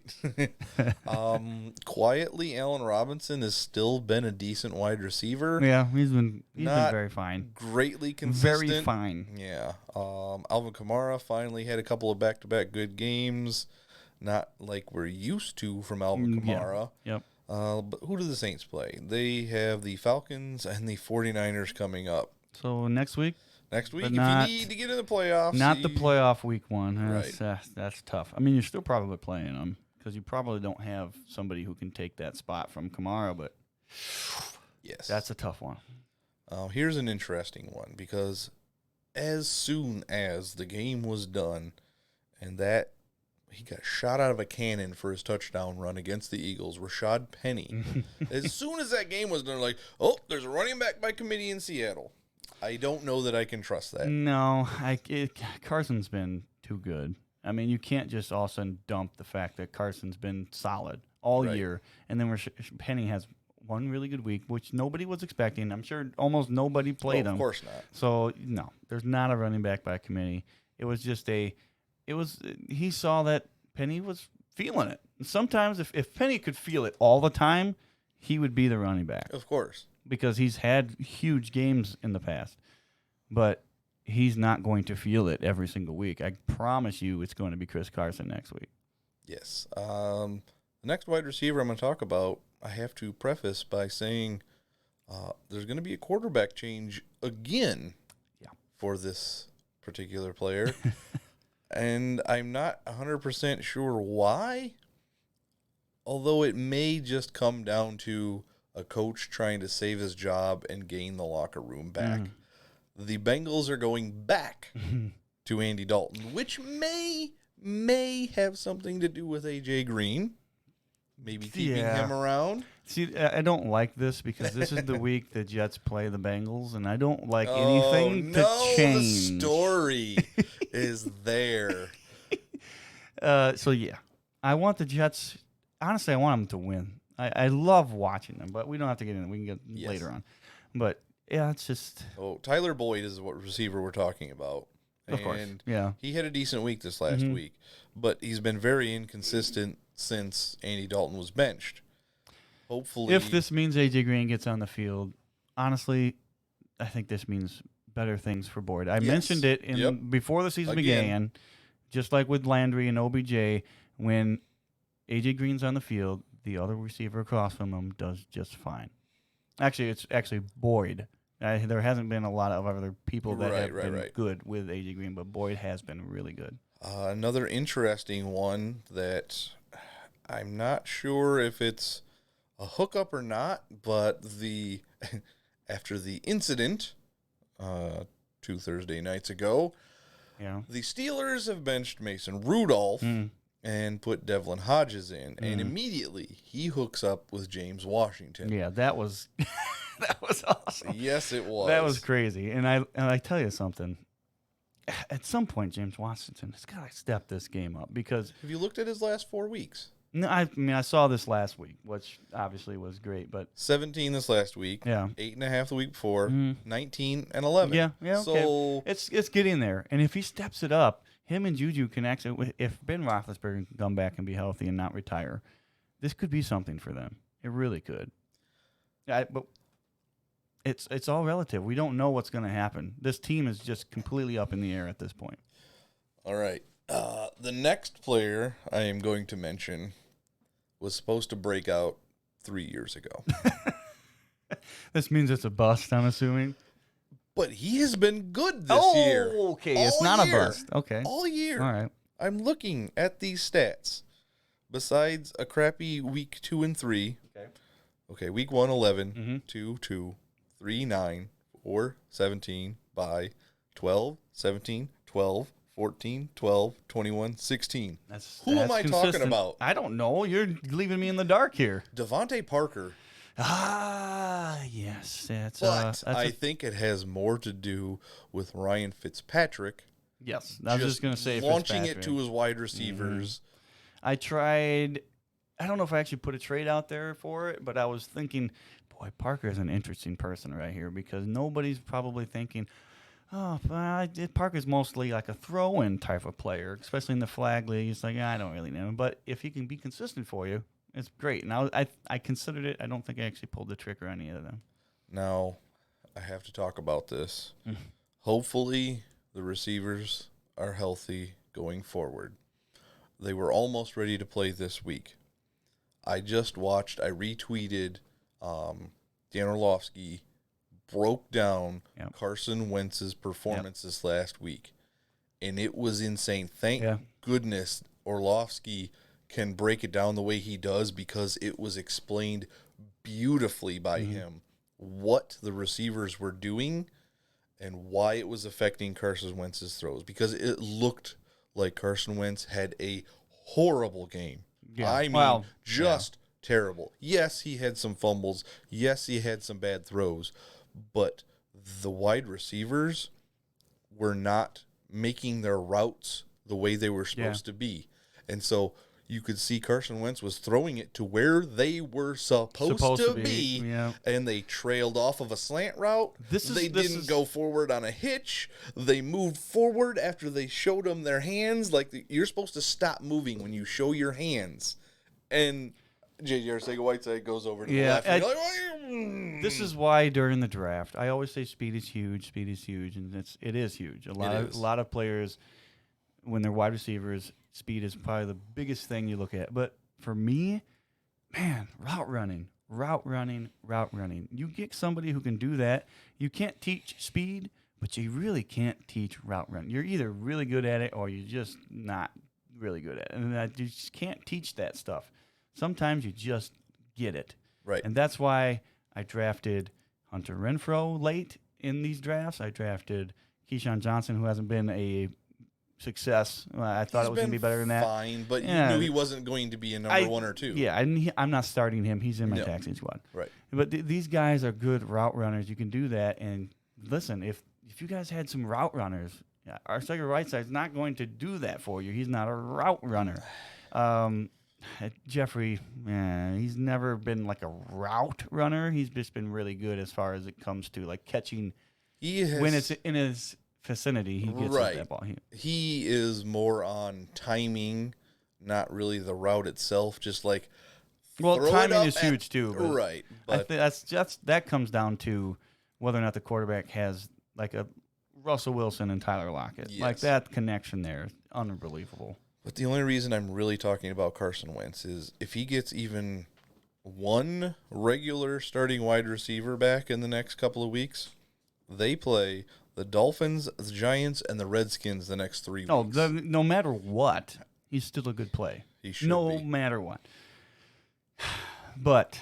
Quietly, Allen Robinson has still been a decent wide receiver. Yeah, he's been Not very fine. Greatly consistent. Very fine. Yeah. Alvin Kamara finally had a couple of back-to-back good games. Not like we're used to from Alvin Kamara. Yep. But who do the Saints play? They have the Falcons and the 49ers coming up. So next week? Next week, if not- you need to get in the playoffs. Not the playoff week one. Right. That's tough. I mean, you're still probably playing them because you probably don't have somebody who can take that spot from Kamara, but Yes. that's a tough one. Here's an interesting one, because as soon as the game was done and that he got shot out of a cannon for his touchdown run against the Eagles, Rashad Penny, as soon as that game was done, like, oh, there's a running back by committee in Seattle. I don't know that I can trust that. No, Carson's been too good. I mean, you can't just all of a sudden dump the fact that Carson's been solid all year, and then Penny has one really good week, which nobody was expecting. I'm sure almost nobody played him. Of course not. So, no, there's not a running back by committee. It was just he saw that Penny was feeling it. Sometimes if Penny could feel it all the time, he would be the running back. Of course. Because he's had huge games in the past. But he's not going to feel it every single week. I promise you it's going to be Chris Carson next week. Yes. The next wide receiver I'm going to talk about, I have to preface by saying there's going to be a quarterback change again for this particular player. And I'm not 100% sure why, although it may just come down to a coach trying to save his job and gain the locker room back. The Bengals are going back to Andy Dalton, which may have something to do with A.J. Green, maybe keeping him around. See, I don't like this because this is the week the Jets play the Bengals, and I don't like anything to change. The story is there. I want the Jets. Honestly, I want them to win. I love watching them, but we don't have to get in it. We can get later on. But, yeah, it's just... Oh, Tyler Boyd is what receiver we're talking about. Of course, yeah. He had a decent week this last week, but he's been very inconsistent since Andy Dalton was benched. Hopefully... If this means A.J. Green gets on the field, honestly, I think this means better things for Boyd. I mentioned it before the season began, just like with Landry and OBJ, when A.J. Green's on the field, the other receiver across from him does just fine. Actually, it's Boyd. There hasn't been a lot of other people that have been good with A.J. Green, but Boyd has been really good. Another interesting one that I'm not sure if it's a hookup or not, but after the incident 2 Thursday nights ago, the Steelers have benched Mason Rudolph and put Devlin Hodges in, and immediately he hooks up with James Washington. Yeah, that was that was awesome. Yes, it was. That was crazy. And I tell you something. At some point, James Washington has got to step this game up because have you looked at his last 4 weeks? No, I mean, I saw this last week, which obviously was great, but 17 this last week. yeah. 8.5 the week before. Mhm. 19 and 11. Yeah, okay. So It's getting there. And if he steps it up, him and Juju can actually, if Ben Roethlisberger can come back and be healthy and not retire, this could be something for them. It really could. Yeah, but it's all relative. We don't know what's going to happen. This team is just completely up in the air at this point. all right. The next player I am going to mention was supposed to break out 3 years ago. This means it's a bust, I'm assuming. But he has been good this year. Okay. It's All not year. a bust. Okay. All year. All right. I'm looking at these stats. Besides a crappy week 2 and 3. Okay. Okay, week 1, 11, Mhm. 2, 2, 3, 9, 4, 17, by 12, 17, 12, 14, 12, 21, 16. That's Who am I talking consistent. about? I don't know. You're leaving me in the dark here. Devontae Parker. Yes. That's But I think it has more to do with Ryan Fitzpatrick. yes. I was just going to say launching it Fitzpatrick. to his wide receivers. I tried. I don't know if I actually put a trade out there for it, but I was thinking, boy, Parker is an interesting person right here because nobody's probably thinking, oh, Parker's mostly like a throw-in type of player, especially in the flag league. It's like, I don't really know him. But if he can be consistent for you, it's great. And I considered it. I don't think I actually pulled the trigger on any of them. Now, I have to talk about this. Mm. Hopefully, the receivers are healthy going forward. They were almost ready to play this week. I retweeted Dan Orlovsky broke down Yep. Carson Wentz's performance this last week, and it was insane. Thank Yeah. goodness Orlovsky can break it down the way he does because it was explained beautifully by him what the receivers were doing and why it was affecting Carson Wentz's throws, because it looked like Carson Wentz had a horrible game. Yeah. I mean, Well, just terrible. Yes, he had some fumbles. Yes, he had some bad throws. But the wide receivers were not making their routes the way they were supposed to be. And so you could see Carson Wentz was throwing it to where they were supposed to be, yeah. and they trailed off of a slant route. They didn't go forward on a hitch. They moved forward after they showed them their hands. Like, you're supposed to stop moving when you show your hands. And J.J. Arcega-Whiteside goes over to the left. And you're like, This is why during the draft, I always say speed is huge, and it is huge. A lot of players, when they're wide receivers, speed is probably the biggest thing you look at. But for me, man, route running. You get somebody who can do that. You can't teach speed, but you really can't teach route running. You're either really good at it or you're just not really good at it. And you just can't teach that stuff. Sometimes you just get it. Right. And that's why I drafted Hunter Renfrow late in these drafts. I drafted Keyshawn Johnson, who hasn't been a success. I thought it was going to be better than that. Fine, but Yeah. you knew he wasn't going to be a number 1 or 2. Yeah, I'm not starting him. He's in my taxi squad. Right. But these guys are good route runners. You can do that. And listen, if you guys had some route runners, Arcega-Whiteside's not going to do that for you. He's not a route runner. Jeffrey, he's never been like a route runner. He's just been really good as far as it comes to like catching. When it's in his vicinity, he gets that ball. He is more on timing, not really the route itself. Just like timing is huge too. But right, I but think that comes down to whether or not the quarterback has like a Russell Wilson and Tyler Lockett. Yes. Like that connection there is unbelievable. But the only reason I'm really talking about Carson Wentz is if he gets even one regular starting wide receiver back in the next couple of weeks, they play the Dolphins, the Giants, and the Redskins the next 3 weeks. No matter what, he's still a good play. He should No be. matter what. But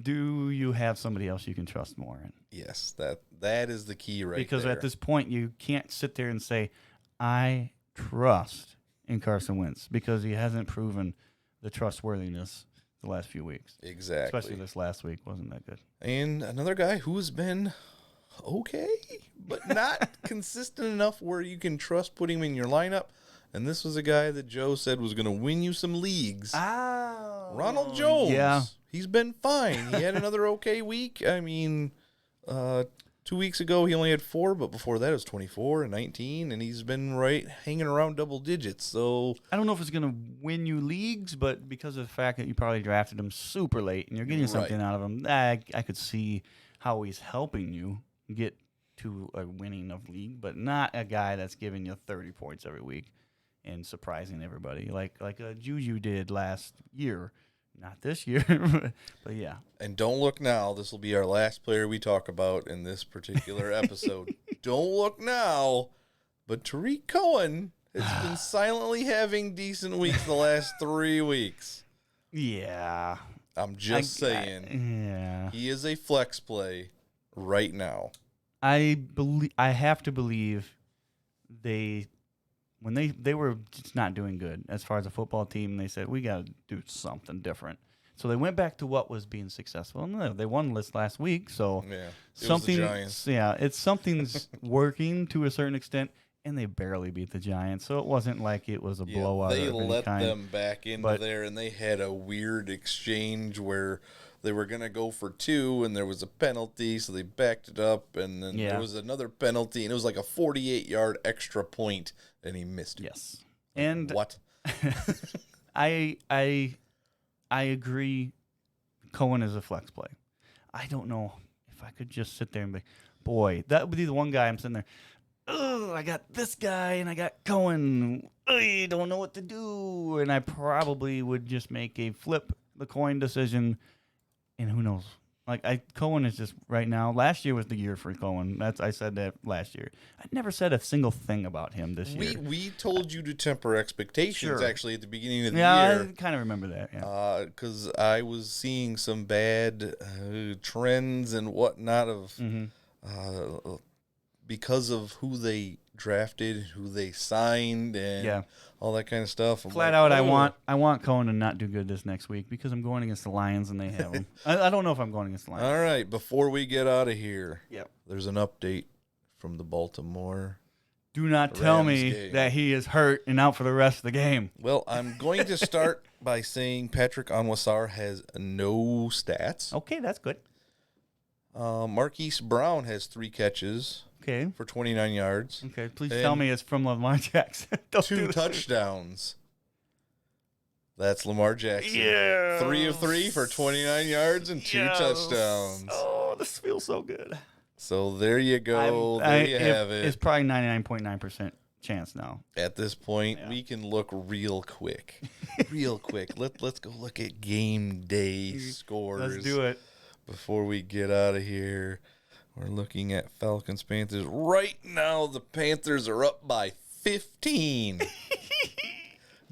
do you have somebody else you can trust more in? Yes, that is the key right Because there. at this point, you can't sit there and say, I trust in Carson Wentz, because he hasn't proven the trustworthiness the last few weeks. Exactly. Especially this last week wasn't that good. And another guy who's been okay, but not consistent enough where you can trust putting him in your lineup, And this was a guy that Joe said was going to win you some leagues. Oh, Ronald Jones. Yeah. He's been fine. He had another okay week. I mean, 2 weeks ago he only had 4, but before that it was 24 and 19, and he's been hanging around double digits. So I don't know if it's going to win you leagues, but because of the fact that you probably drafted him super late and you're getting something out of him, I could see how he's helping you get to a winning of league, but not a guy that's giving you 30 points every week and surprising everybody like Juju did last year. Not this year, but yeah. And don't look now. This will be our last player we talk about in this particular episode. Don't look now. But Tariq Cohen has been silently having decent weeks the last 3 weeks. Yeah. I'm just saying. Yeah. He is a flex play right now. I have to believe when they were just not doing good as far as a football team, they said we got to do something different. So they went back to what was being successful, and they won this last week. So Yeah, something, was the Giants. yeah, something's working to a certain extent, and they barely beat the Giants. So it wasn't like it was a blowout. They of any let kind. them back into there, and they had a weird exchange where they were going to go for 2, and there was a penalty, so they backed it up, and then there was another penalty, and it was like a 48-yard extra point, and he missed it. Yes. And what? I agree. Cohen is a flex play. I don't know if I could just sit there and be, boy, that would be the one guy I'm sitting there. Oh, I got this guy and I got Cohen. I don't know what to do, and I probably would just make a flip the coin decision. And who knows? Like Cohen is just right now. Last year was the year for Cohen. I said that last year. I never said a single thing about him this year. We told you to temper expectations actually at the beginning of the yeah, year. I kind of remember that. Yeah. Because I was seeing some bad trends and whatnot of because of who they drafted, who they signed, and all that kind of stuff. Flat out, I want Cohen to not do good this next week because I'm going against the Lions and they have him. I don't know if I'm going against the Lions. All right, before we get out of here, Yep. There's an update from the Baltimore. Do not tell me game. that he is hurt and out for the rest of the game. Well, I'm going to start by saying Patrick Onwuasor has no stats. Okay, that's good. Marquise Brown has 3 catches. Okay. For 29 yards. Okay, please tell me it's from Lamar Jackson. 2 touchdowns. That's Lamar Jackson. Yeah. 3 of 3 for 29 yards and 2 touchdowns. Oh, this feels so good. So there you go. There you have it. It's probably 99.9% chance now. At this point, we can look real quick. Real quick. Let's go look at game day scores. Let's do it. Before we get out of here. We're looking at Falcons-Panthers. Right now, the Panthers are up by 15.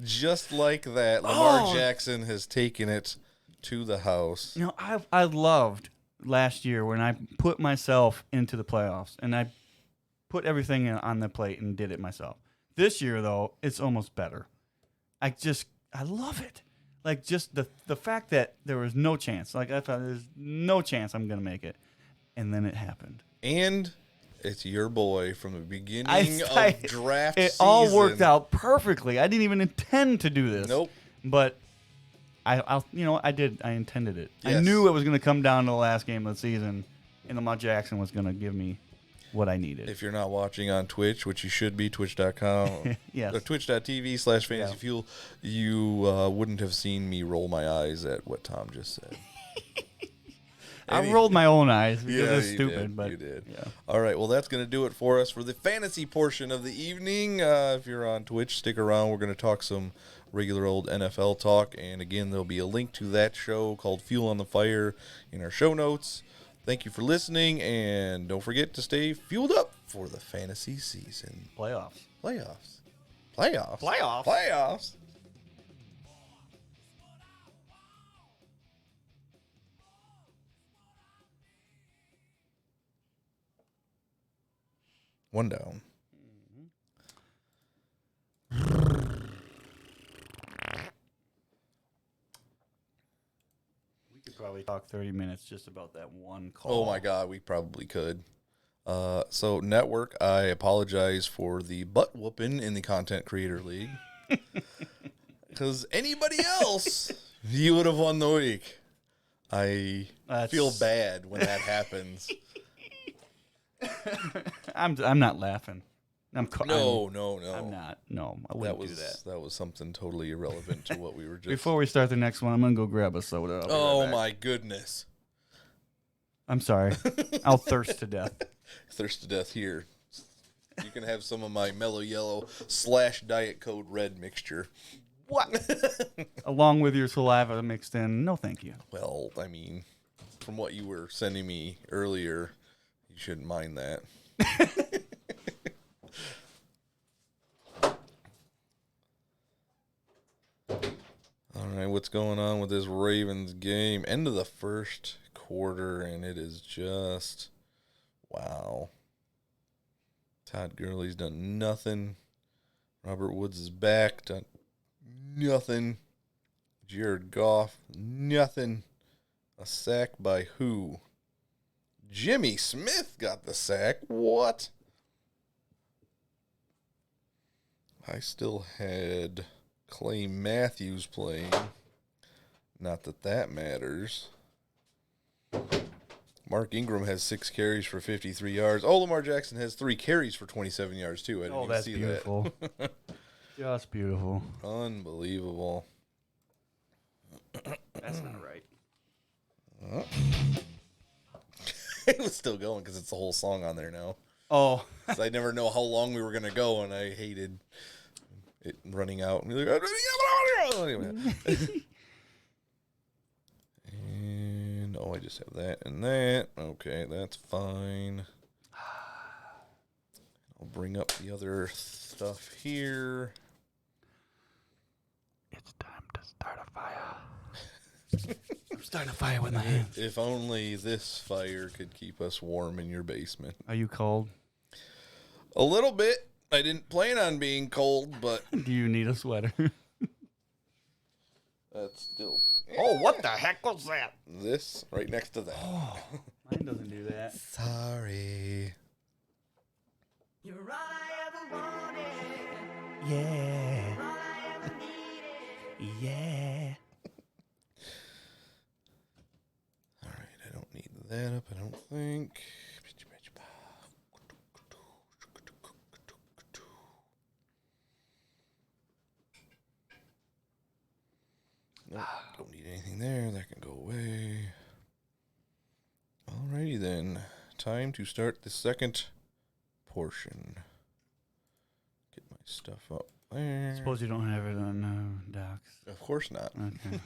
Just like that, Lamar Jackson has taken it to the house. You know, I loved last year when I put myself into the playoffs and I put everything on the plate and did it myself. This year, though, it's almost better. I love it. Like, just the fact that there was no chance. Like, I thought there's no chance I'm going to make it. And then it happened. And it's your boy from the beginning of draft season. It all worked out perfectly. I didn't even intend to do this. Nope. But I did. I intended it. Yes. I knew it was going to come down to the last game of the season, and Lamar Jackson was going to give me what I needed. If you're not watching on Twitch, which you should be, twitch.com, yes. or twitch.tv/fantasyfuel, you wouldn't have seen me roll my eyes at what Tom just said. I rolled my own eyes because it's stupid. Did. But you did. Yeah. All right. Well, that's going to do it for us for the fantasy portion of the evening. If you're on Twitch, stick around. We're going to talk some regular old NFL talk. And again, there'll be a link to that show called Fuel on the Fire in our show notes. Thank you for listening. And don't forget to stay fueled up for the fantasy season. Playoffs. One down. We could probably talk 30 minutes just about that one call. Oh, my God. We probably could. So network, I apologize for the butt whooping in the Content Creator League. Because anybody else, you would have won the week. I feel bad when that happens. I'm not laughing. No. I'm not. No, I wouldn't do that. That was something totally irrelevant to what we were just. Before we start the next one, I'm gonna go grab a soda. I'll be right back. My goodness! I'm sorry. I'll thirst to death. Thirst to death here. You can have some of my Mellow Yellow / Diet Code Red mixture. What? Along with your saliva mixed in. No, thank you. Well, I mean, from what you were sending me earlier, you shouldn't mind that. All right, what's going on with this Ravens game? End of the first quarter, and it is just, wow. Todd Gurley's done nothing. Robert Woods is back, done nothing. Jared Goff, nothing. A sack by who? Jimmy Smith got the sack. What? I still had Clay Matthews playing. Not that that matters. Mark Ingram has 6 carries for 53 yards. Oh, Lamar Jackson has 3 carries for 27 yards, too. I didn't even that's see beautiful. that. Just beautiful. Unbelievable. That's not right. It was still going because it's the whole song on there now. Oh. So I never know how long we were going to go, and I hated it running out. And, like, and I just have that and that. Okay, that's fine. I'll bring up the other stuff here. It's time to start a fire. I'm starting a fire with my hands. If only this fire could keep us warm in your basement. Are you cold? A little bit. I didn't plan on being cold, but Do you need a sweater? that's still. Oh, what the heck was that? This right next to that. Mine doesn't do that. Sorry. You're all I ever wanted. Yeah. All I ever needed. Yeah. All right, I don't need that up, I don't think. Nope, don't need anything there. That can go away. Alrighty then. Time to start the second portion. Get my stuff up there. Suppose you don't have it on docs. Of course not. Okay.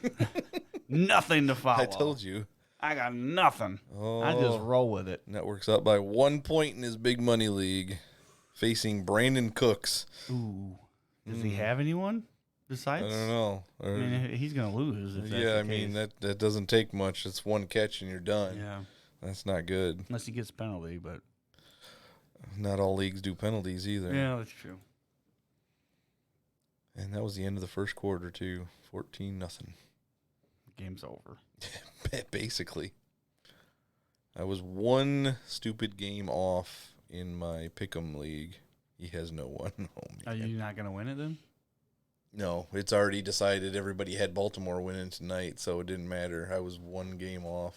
Nothing to follow. I told you. I got nothing. I just roll with it. Network's up by 1 point in his big money league, facing Brandon Cooks. Ooh. Does he have anyone besides? I don't know. I mean, he's going to lose if that's Yeah, the I mean, case. that doesn't take much. It's one catch and you're done. Yeah. That's not good. Unless he gets penalty, but... Not all leagues do penalties either. Yeah, that's true. And that was the end of the first quarter, too. 14-0. Game's over. Basically. I was one stupid game off in my Pick'em league. He has no one. Oh, Are you not going to win it then? No, it's already decided. Everybody had Baltimore winning tonight, so it didn't matter. I was one game off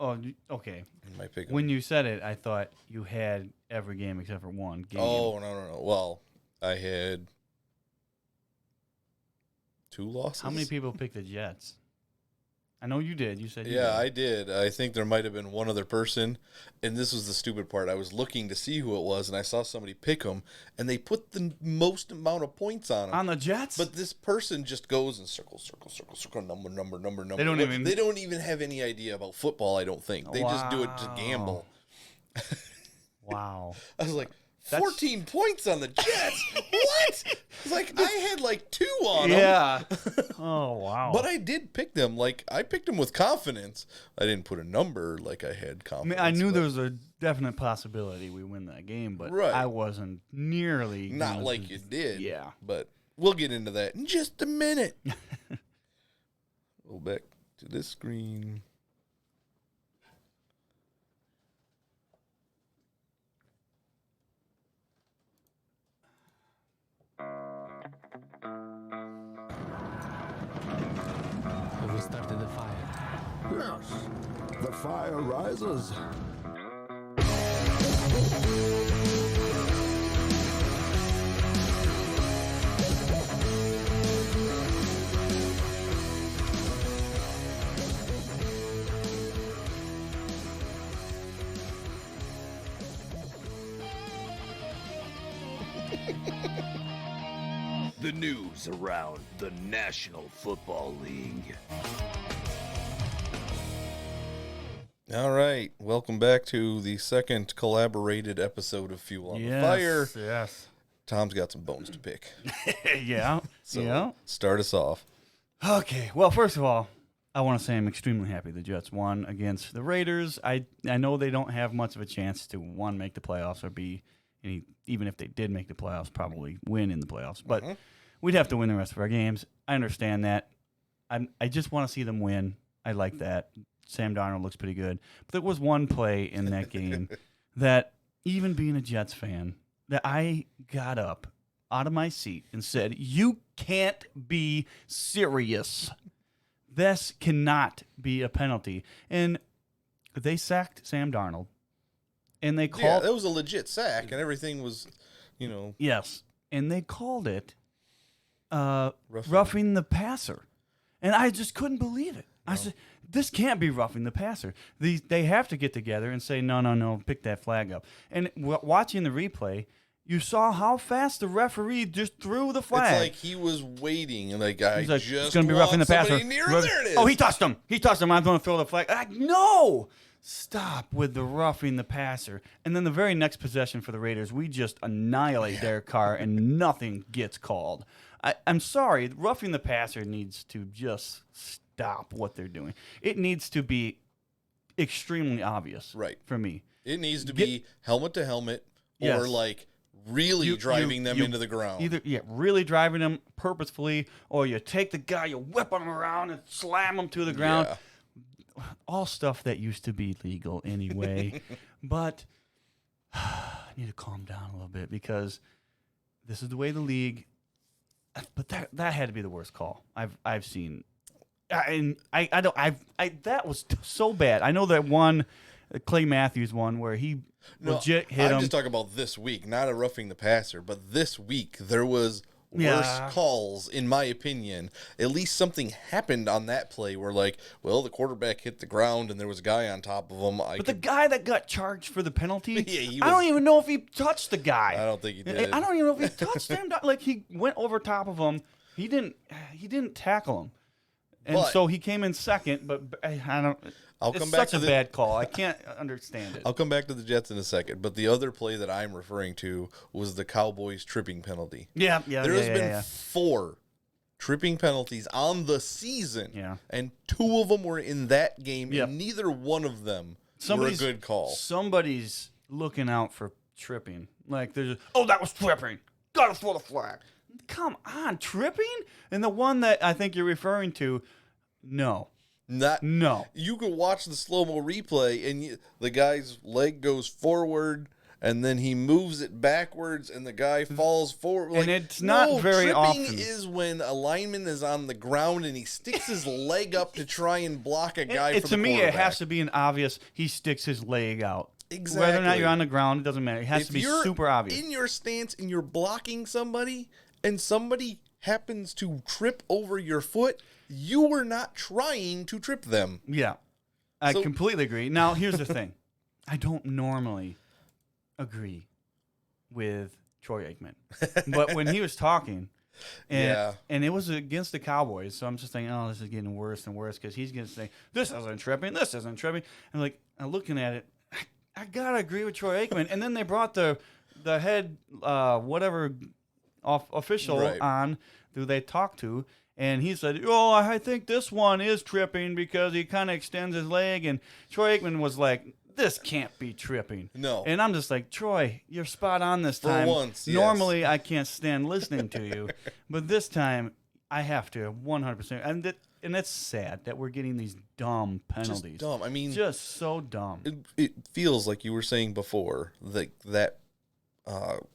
Okay. in my Pick'em. When you said it, I thought you had every game except for one game. Oh, no. Well, I had 2 losses. How many people picked the Jets? I know you did. You said you Yeah, did. I did. I think there might have been one other person, and this was the stupid part. I was looking to see who it was, and I saw somebody pick them, and they put the most amount of points on them. On the Jets? But this person just goes and circle, number. They don't even- They don't even have any idea about football, I don't think. They just do it to gamble. Wow. I was like, 14 points on the Jets? What? It's like, I had like 2 on them. Yeah. Oh, wow. But I did pick them. Like, I picked them with confidence. I didn't put a number like I had I confidence. mean, I knew but there was a definite possibility we win that game, but Right. I wasn't nearly. Not gonna like do- you did. Yeah. But we'll get into that in just a minute. Go back to this screen. Have we started the fire? Yes, the fire rises. The news around the National Football League. All right, welcome back to the second collaborated episode of Fuel on the Fire. Yes. Tom's got some bones to pick. Yeah. So yeah. start us off. Okay. Well, first of all, I want to say I'm extremely happy the Jets won against the Raiders. I know they don't have much of a chance to, one, make the playoffs, or B, even if they did make the playoffs, probably win in the playoffs. But we'd have to win the rest of our games. I understand that. I just want to see them win. I like that. Sam Darnold looks pretty good. But there was one play in that game that, even being a Jets fan, that I got up out of my seat and said, "You can't be serious. This cannot be a penalty." And they sacked Sam Darnold. And they Yeah, called... that was a legit sack, and everything was, Yes. And they called it roughing the passer. And I just couldn't believe it. I said, this can't be roughing the passer. They have to get together and say, no, pick that flag up. And watching the replay, you saw how fast the referee just threw the flag. It's like he was waiting, and like, I He's like, just it's going to be roughing the passer. Near, there it is. Oh, he touched him. I'm going to throw the flag. No! Stop with the roughing the passer. And then the very next possession for the Raiders, we just annihilate Derek Carr, and nothing gets called. I'm sorry. Roughing the passer needs to just stop what they're doing. It needs to be extremely obvious for me. It needs to be helmet to helmet, or Yes. like really driving them into the ground. Either really driving them purposefully, or you take the guy, you whip him around and slam him to the ground. Yeah. All stuff that used to be legal anyway. But I need to calm down a little bit, because this is the way the league. But that had to be the worst call I've seen. And that was so bad. I know that one, Clay Matthews one, where he legit hit him. I'm just talking about this week, not a roughing the passer, but this week there was worse calls, in my opinion. At least something happened on that play where, like, well, the quarterback hit the ground and there was a guy on top of him. The guy that got charged for the penalty, Yeah, I don't even know if he touched the guy. I don't think he did. I don't even know if he touched him. Like, he went over top of him. He didn't tackle him. And so he came in second, but I don't. It's such a bad call. I can't understand it. I'll come back to the Jets in a second, but the other play that I'm referring to was the Cowboys tripping penalty. Yeah. There has been 4 tripping penalties on the season, and 2 of them were in that game, and neither one of them were a good call. Somebody's looking out for tripping. Like, there's that was tripping. Gotta throw the flag. Come on, tripping? And the one that I think you're referring to, no. No. You could watch the slow-mo replay, and the guy's leg goes forward, and then he moves it backwards, and the guy falls forward. And it's not very often. Tripping is when a lineman is on the ground, and he sticks his leg up to try and block a guy for the To me, quarterback. it has to be an obvious, he sticks his leg out. Exactly. Whether or not you're on the ground, it doesn't matter. It has to be super obvious. In your stance and you're blocking somebody, and somebody happens to trip over your foot, you were not trying to trip them. Yeah. I completely agree. Now, here's the thing. I don't normally agree with Troy Aikman. But when he was talking, and it was against the Cowboys, so I'm just thinking, oh, this is getting worse and worse, because he's going to say, this isn't tripping, this isn't tripping. And I'm looking at it, I got to agree with Troy Aikman. And then they brought the head, official on who they talked to, and he said, oh, I think this one is tripping because he kind of extends his leg. And Troy Aikman was like, this can't be tripping. No. And I'm just like, Troy, you're spot on this time. For once, yes. Normally, I can't stand listening to you. But this time, I have to, 100%. And it's sad that we're getting these dumb penalties. Just dumb. I mean, just so dumb. It feels like you were saying before, that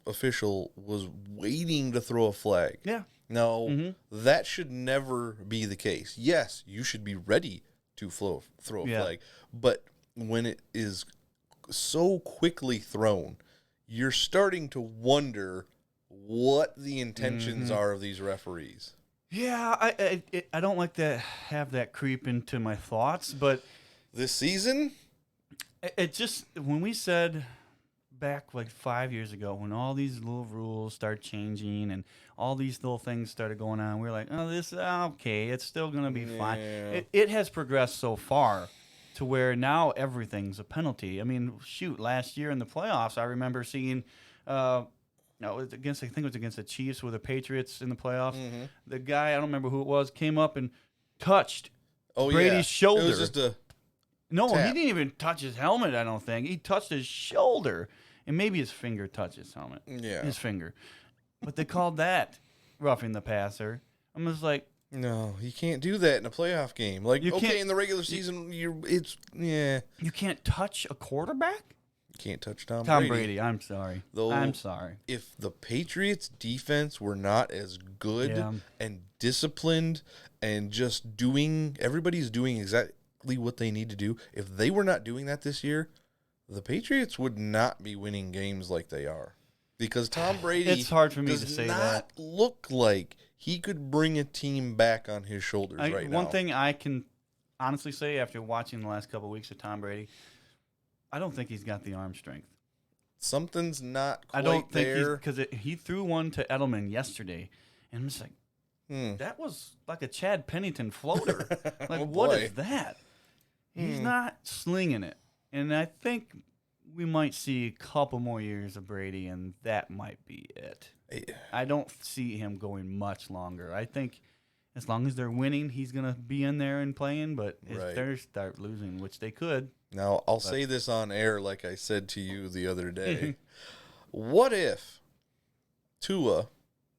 official was waiting to throw a flag. Yeah. Now, Mm-hmm. that should never be the case. Yes, you should be ready to throw a Yeah. flag, but when it is so quickly thrown, you're starting to wonder what the intentions Mm-hmm. are of these referees. Yeah, I don't like to have that creep into my thoughts, but This season, it just when we said back like 5 years ago when all these little rules start changing and all these little things started going on, we were like, oh, this okay, it's still gonna be fine. Yeah. It has progressed so far to where now everything's a penalty. I mean, shoot, last year in the playoffs, I remember seeing. No, it was I think it was against the Chiefs with the Patriots in the playoffs. Mm-hmm. The guy, I don't remember who it was, came up and touched oh Brady's yeah, shoulder. It was just a No, he tap. didn't even touch his helmet, I don't think. He touched his shoulder. And maybe his finger touched his helmet. Yeah. His finger. But they called that roughing the passer. I'm just like, No, you can't do that in a playoff game. Like, You okay, can't- in the regular season, you can't touch a quarterback? can't touch Tom Tom Brady. Brady, I'm sorry. Though- I'm sorry. If the Patriots' defense were not as good Yeah. and disciplined and just everybody's doing exactly what they need to do, if they were not doing that this year, the Patriots would not be winning games like they are. Because Tom Brady It's hard for me does to say not that. look like he could bring a team back on his shoulders right now. One thing I can honestly say after watching the last couple of weeks of Tom Brady, I don't think he's got the arm strength. Something's not quite I don't think there. because he threw one to Edelman yesterday, and I'm just like, that was like a Chad Pennington floater. Like, Oh, what boy. is that? He's not slinging it, and I think we might see a couple more years of Brady, and that might be it. I don't see him going much longer. I think as long as they're winning, he's gonna be in there and playing. But if Right. they start losing, which they could, Now, I'll say this on air like I said to you the other day. What if Tua,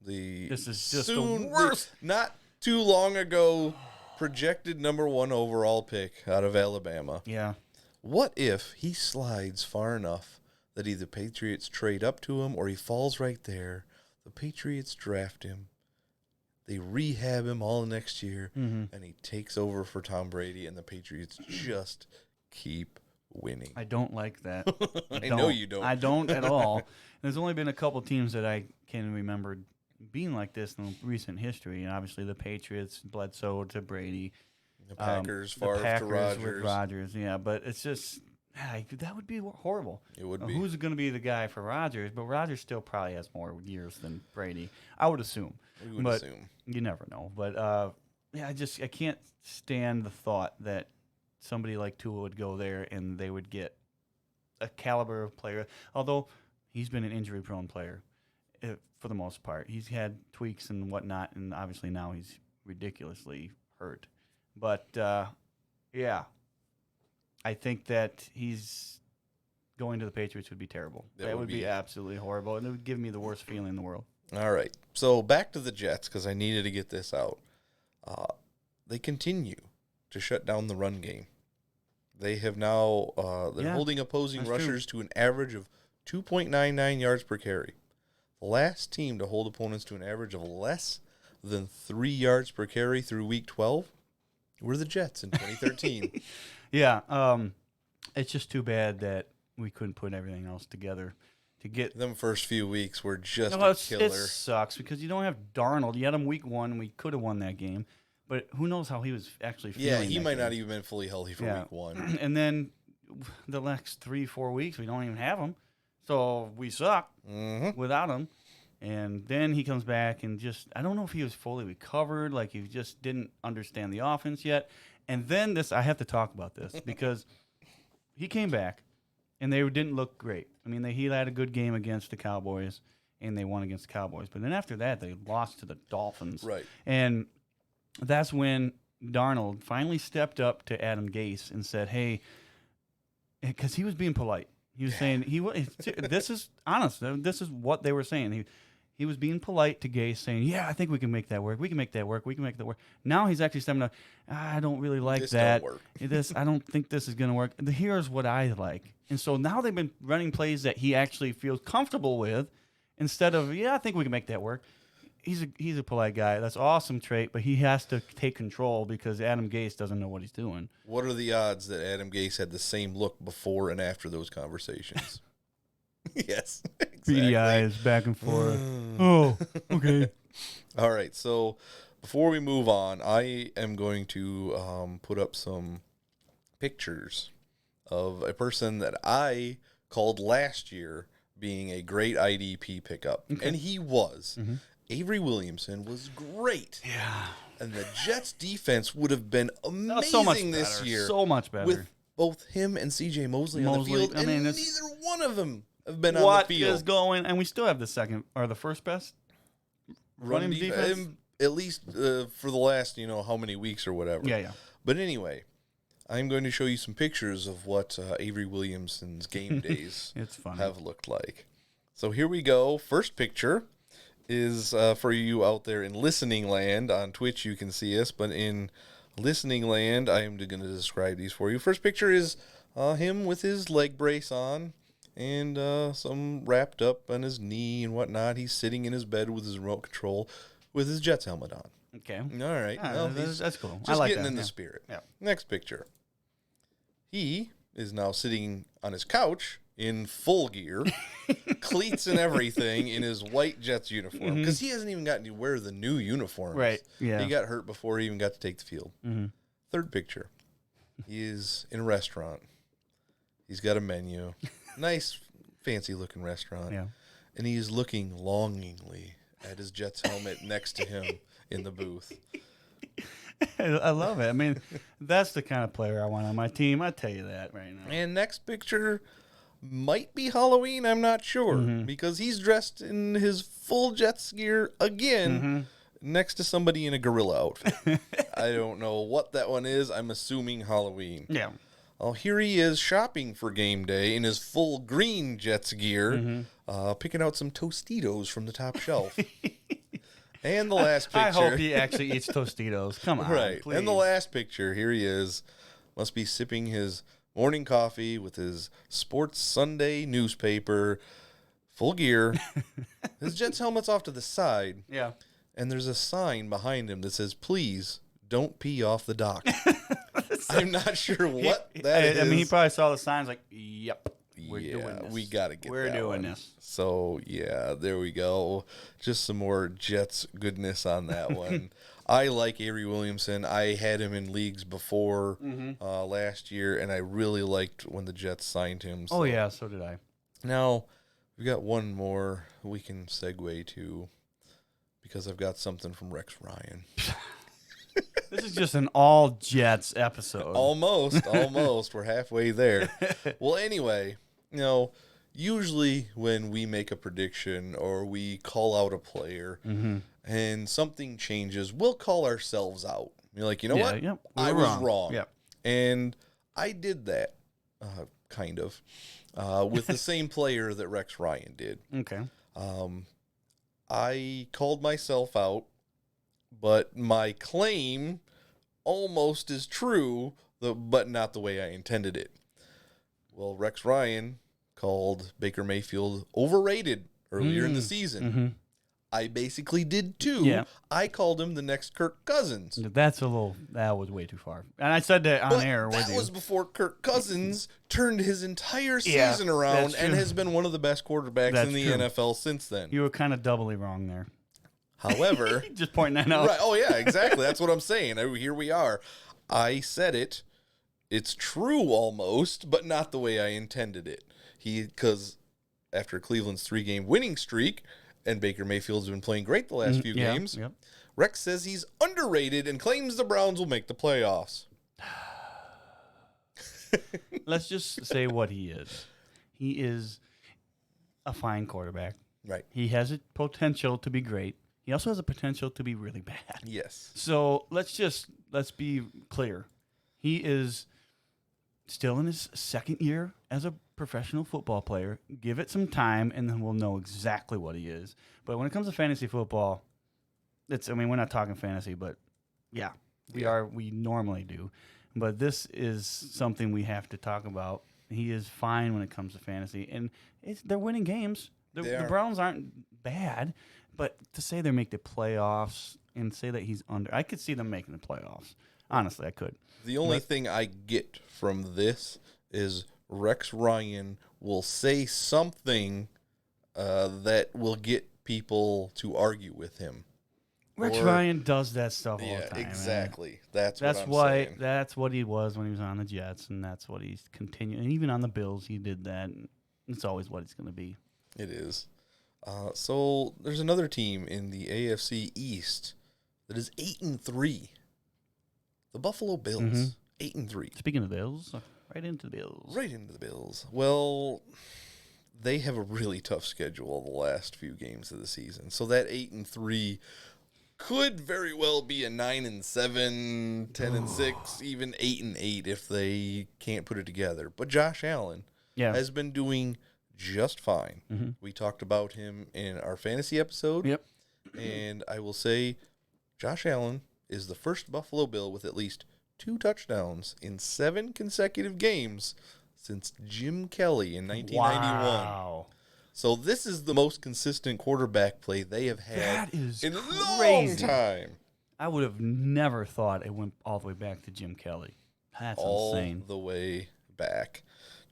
This is just the soon- worst. not too long ago projected number 1 overall pick out of Alabama, yeah, what if he slides far enough that either Patriots trade up to him or he falls right there, the Patriots draft him, they rehab him all next year, and he takes over for Tom Brady, and the Patriots just keep winning. I don't like that. I know you don't. I don't at all. There's only been a couple teams that I can remember being like this in recent history, and obviously the Patriots, Bledsoe to Brady, The Packers, the Favre Packers to with Rodgers. Rodgers. Yeah, but it's just that would be horrible. It would be. Who's going to be the guy for Rodgers? But Rodgers still probably has more years than Brady, I would assume. We would but assume. you never know. But yeah, I can't stand the thought that somebody like Tua would go there and they would get a caliber of player. Although he's been an injury-prone player for the most part. He's had tweaks and whatnot, and obviously now he's ridiculously hurt. But yeah, I think that he's going to the Patriots would be terrible. That would be absolutely horrible, and it would give me the worst feeling in the world. All right. So back to the Jets because I needed to get this out. They continue to shut down the run game. They have now they're holding opposing that's rushers to an average of 2.99 yards per carry. The last team to hold opponents to an average of less than 3 yards per carry through week 12 were the Jets in 2013. Yeah, it's just too bad that we couldn't put everything else together to get. Them first few weeks were just No, a it killer. sucks because you don't have Darnold. You had him week 1, and we could have won that game, but who knows how he was actually feeling. Yeah, he that might game. not even been fully healthy for week 1. And then the next 3-4 weeks, we don't even have him, so we suck without him. And then he comes back and just, I don't know if he was fully recovered, like he just didn't understand the offense yet. And then I have to talk about this because he came back and they didn't look great. I mean, he had a good game against the Cowboys and they won against the Cowboys. But then after that, they lost to the Dolphins. Right. And that's when Darnold finally stepped up to Adam Gase and said, hey, because he was being polite. He was saying, this is honest. This is what they were saying. He was being polite to Gase, saying, "Yeah, I think we can make that work. We can make that work. We can make that work." Now he's actually stepping up. I don't really like This that. don't work. I don't think this is going to work. Here's what I like. And so now they've been running plays that he actually feels comfortable with, instead of, "Yeah, I think we can make that work." He's a polite guy. That's an awesome trait, but he has to take control because Adam Gase doesn't know what he's doing. What are the odds that Adam Gase had the same look before and after those conversations? Yes, exactly. Beady eyes back and forth. Oh, okay. All right, so before we move on, I am going to put up some pictures of a person that I called last year being a great IDP pickup, and he was. Avery Williamson was great. Yeah. And the Jets' defense would have been amazing So much this better. year. So much better. With both him and C.J. Mosley on the field, I mean, and it's- neither one of them have been on What the field. is going? And we still have the second or the first best running defense. At least for the last, how many weeks or whatever. Yeah. But anyway, I'm going to show you some pictures of what Avery Williamson's game days It's funny. have looked like. So here we go. First picture is for you out there in listening land. On Twitch, you can see us, but in listening land, I am going to describe these for you. First picture is him with his leg brace on and some wrapped up on his knee and whatnot. He's sitting in his bed with his remote control with his Jets helmet on. Okay. All right. Ah, Well, that's cool. just I like getting that. in the Yeah. spirit. Yeah. Next picture. He is now sitting on his couch in full gear, cleats and everything, in his white Jets uniform, because he hasn't even gotten to wear the new uniforms. Right, yeah. He got hurt before he even got to take the field. Third picture. He is in a restaurant. He's got a menu. Nice, fancy-looking restaurant. Yeah. And he's looking longingly at his Jets helmet next to him in the booth. I love it. I mean, that's the kind of player I want on my team. I tell you that right now. And next picture might be Halloween, I'm not sure, because he's dressed in his full Jets gear again next to somebody in a gorilla outfit. I don't know what that one is. I'm assuming Halloween. Yeah. Oh, here he is shopping for game day in his full green Jets gear, picking out some Tostitos from the top shelf. And the last picture. I hope he actually eats Tostitos. Come on, Right. please. And the last picture, here he is. Must be sipping his morning coffee with his Sports Sunday newspaper, full gear. His Jets helmet's off to the side, Yeah. and there's a sign behind him that says, "Please don't pee off the dock." I'm not sure what that is. I mean, he probably saw the signs like, "Yep, we're doing this. we got to get We're that doing one. this." So, yeah, there we go. Just some more Jets goodness on that one. I like Avery Williamson. I had him in leagues before last year, and I really liked when the Jets signed him. Oh, yeah, so did I. Now, we've got one more we can segue to because I've got something from Rex Ryan. This is just an all Jets episode. Almost. We're halfway there. Well, anyway, usually when we make a prediction or we call out a player and something changes, we'll call ourselves out. You're like, you know what? Yep, I we're was wrong. Yep. And I did that, kind of, with the same player that Rex Ryan did. Okay. I called myself out, but my claim almost is true, but not the way I intended it. Well, Rex Ryan called Baker Mayfield overrated earlier in the season. I basically did too. Yeah. I called him the next Kirk Cousins. That was way too far. And I said that on But air with that you. was before Kirk Cousins turned his entire Yeah, season around that's and true. has been one of the best quarterbacks That's in the true. NFL since then. You were kind of doubly wrong there. However, Just pointing that out. right? Oh yeah, exactly. That's what I'm saying. Here we are. I said it. It's true almost, but not the way I intended it. Because after Cleveland's 3-game winning streak, and Baker Mayfield's been playing great the last few Yeah, games, yep. Rex says he's underrated and claims the Browns will make the playoffs. Let's just say what he is. He is a fine quarterback. Right. He has a potential to be great. He also has a potential to be really bad. Yes. So let's be clear. He is still in his second year as a professional football player. Give it some time, and then we'll know exactly what he is. But when it comes to fantasy football, we're not talking fantasy, but yeah, we normally do. But this is something we have to talk about. He is fine when it comes to fantasy, and they're winning games. The Browns aren't bad, but to say they make the playoffs and say that he's under, I could see them making the playoffs. Honestly, I could. The only thing I get from this is Rex Ryan will say something that will get people to argue with him. Rex Ryan does that stuff all the time. Exactly. Man. That's what I'm saying. That's what he was when he was on the Jets, and that's what he's continuing. And even on the Bills, he did that. And it's always what he's going to be. It is. So there's another team in the AFC East that is 8-3. The Buffalo Bills, 8-3. Speaking of Bills, right into the Bills. Right into the Bills. Well, they have a really tough schedule the last few games of the season. So that 8-3 could very well be a 9-7, 10-6, even 8-8 if they can't put it together. But Josh Allen has been doing just fine. We talked about him in our fantasy episode. Yep. And I will say Josh Allen is the first Buffalo Bill with at least 2 touchdowns in 7 consecutive games since Jim Kelly in 1991. Wow. So this is the most consistent quarterback play they have had in a long time. I would have never thought it went all the way back to Jim Kelly. That's insane. All the way back.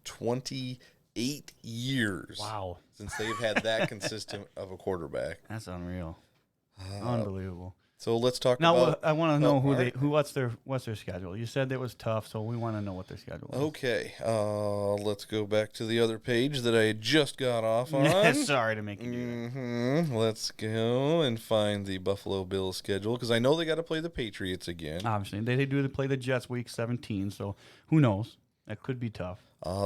28 years. Wow. Since they've had that consistent of a quarterback. That's unreal. Unbelievable. So let's talk now, about... I want to know what's their schedule. You said it was tough, so we want to know what their schedule is. Okay. Let's go back to the other page that I just got off on. Sorry to make you do that. Let's go and find the Buffalo Bills schedule, because I know they got to play the Patriots again. Obviously. They do play the Jets week 17, so who knows? That could be tough.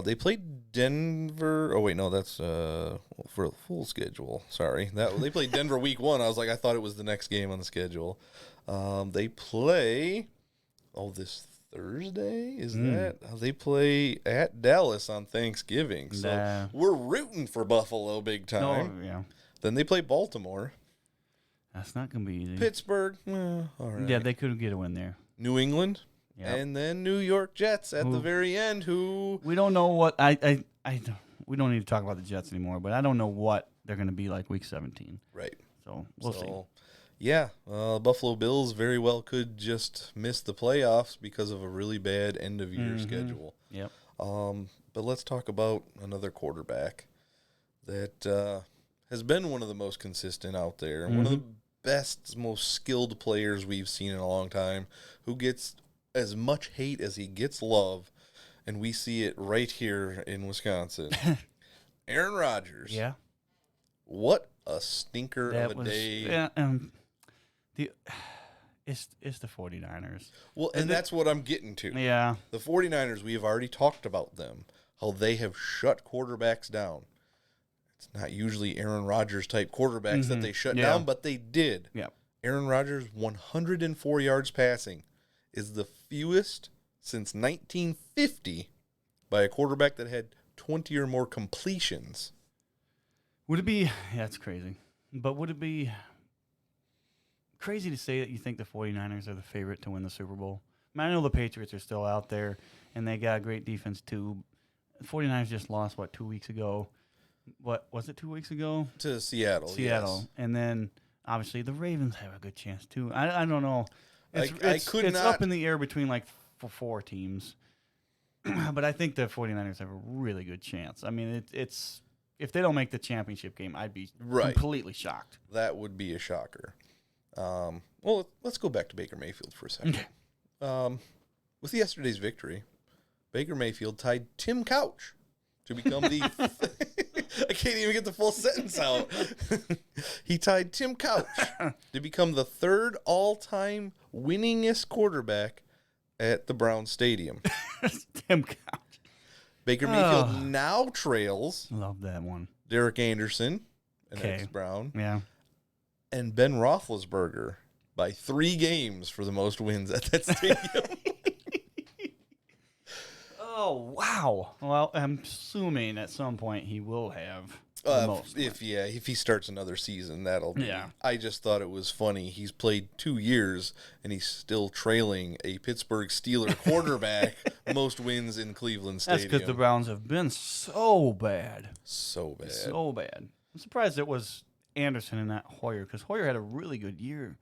They played Denver. Oh, wait, no, that's for a full schedule. Sorry. They played Denver week 1. I thought it was the next game on the schedule. They play, this Thursday? Is that? They play at Dallas on Thanksgiving. So we're rooting for Buffalo big time. No, yeah. Then they play Baltimore. That's not going to be easy. Pittsburgh. All right. Yeah, they could get a win there. New England. Yep. And then New York Jets at the very end, who... We don't know what... we don't need to talk about the Jets anymore, but I don't know what they're going to be like week 17. Right. So, we'll see. Yeah, Buffalo Bills very well could just miss the playoffs because of a really bad end-of-year schedule. Yep. But let's talk about another quarterback that has been one of the most consistent out there, and one of the best, most skilled players we've seen in a long time, who gets as much hate as he gets love, and we see it right here in Wisconsin. Aaron Rodgers. Yeah. What a stinker of a day. Yeah, it's the 49ers. Well, and that's what I'm getting to. Yeah. The 49ers, we have already talked about them, how they have shut quarterbacks down. It's not usually Aaron Rodgers type quarterbacks that they shut down, but they did. Yeah. Aaron Rodgers, 104 yards passing, is the fewest since 1950 by a quarterback that had 20 or more completions. Would it be... Yeah, that's crazy. But would it be crazy to say that you think the 49ers are the favorite to win the Super Bowl? I know the Patriots are still out there, and they got a great defense too. The 49ers just lost, 2 weeks ago? What was it, 2 weeks ago? To Seattle, yes. And then, obviously, the Ravens have a good chance too. I don't know. It's up in the air between four teams. But I think the 49ers have a really good chance. I mean, it's if they don't make the championship game, I'd be completely shocked. That would be a shocker. Well, let's go back to Baker Mayfield for a second. Okay. With yesterday's victory, Baker Mayfield tied Tim Couch to become the... I can't even get the full sentence out. He tied Tim Couch to become the 3rd all-time winningest quarterback at the Browns Stadium. Tim Couch. Baker Mayfield now trails... Love that one. Derek Anderson, an ex-Brown. Yeah. And Ben Roethlisberger by 3 games for the most wins at that stadium. Oh, wow. Wow. Well, I'm assuming at some point he will have the most. If he starts another season, that'll be. Yeah. I just thought it was funny. He's played 2 years and he's still trailing a Pittsburgh Steeler quarterback most wins in Cleveland That's Stadium. because the Browns have been so bad. So bad. So bad. I'm surprised it was Anderson and not Hoyer, because Hoyer had a really good year.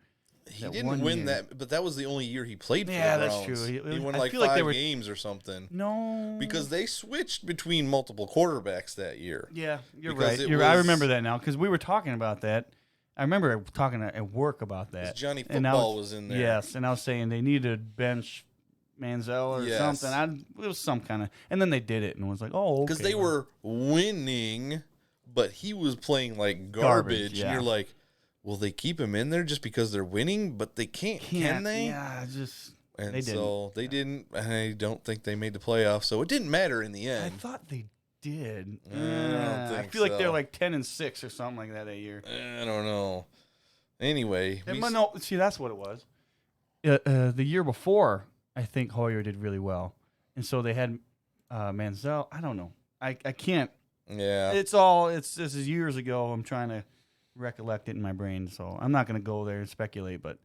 He that didn't one win year. that, but that was the only year he played for Yeah, the that's Browns. true. He won I like feel like 5 they were- games or something. No. Because they switched between multiple quarterbacks that year. Yeah, you're Because right. it I was- remember that now, because we were talking about that. I remember talking at work about that. Johnny And I Football was in there. Yes, and I was saying they needed bench Manziel or Yes. something. It was some kind of, and then they did it and was like, oh, okay. Because they were winning, but he was playing like garbage. yeah. And you're like, will they keep him in there just because they're winning? But they can't, can they? Yeah, just And they didn't. so they didn't. I don't think they made the playoffs, so it didn't matter in the I end. thought they did. I don't I think feel like they're so. like 10-6 or something like that year. I don't know. Anyway, No, see, that's what it was. The year before, I think Hoyer did really well, and so they had Manziel. I don't know. I can't. yeah. This is years ago. I'm trying to recollect it in my brain, so I'm not going to go there and speculate. But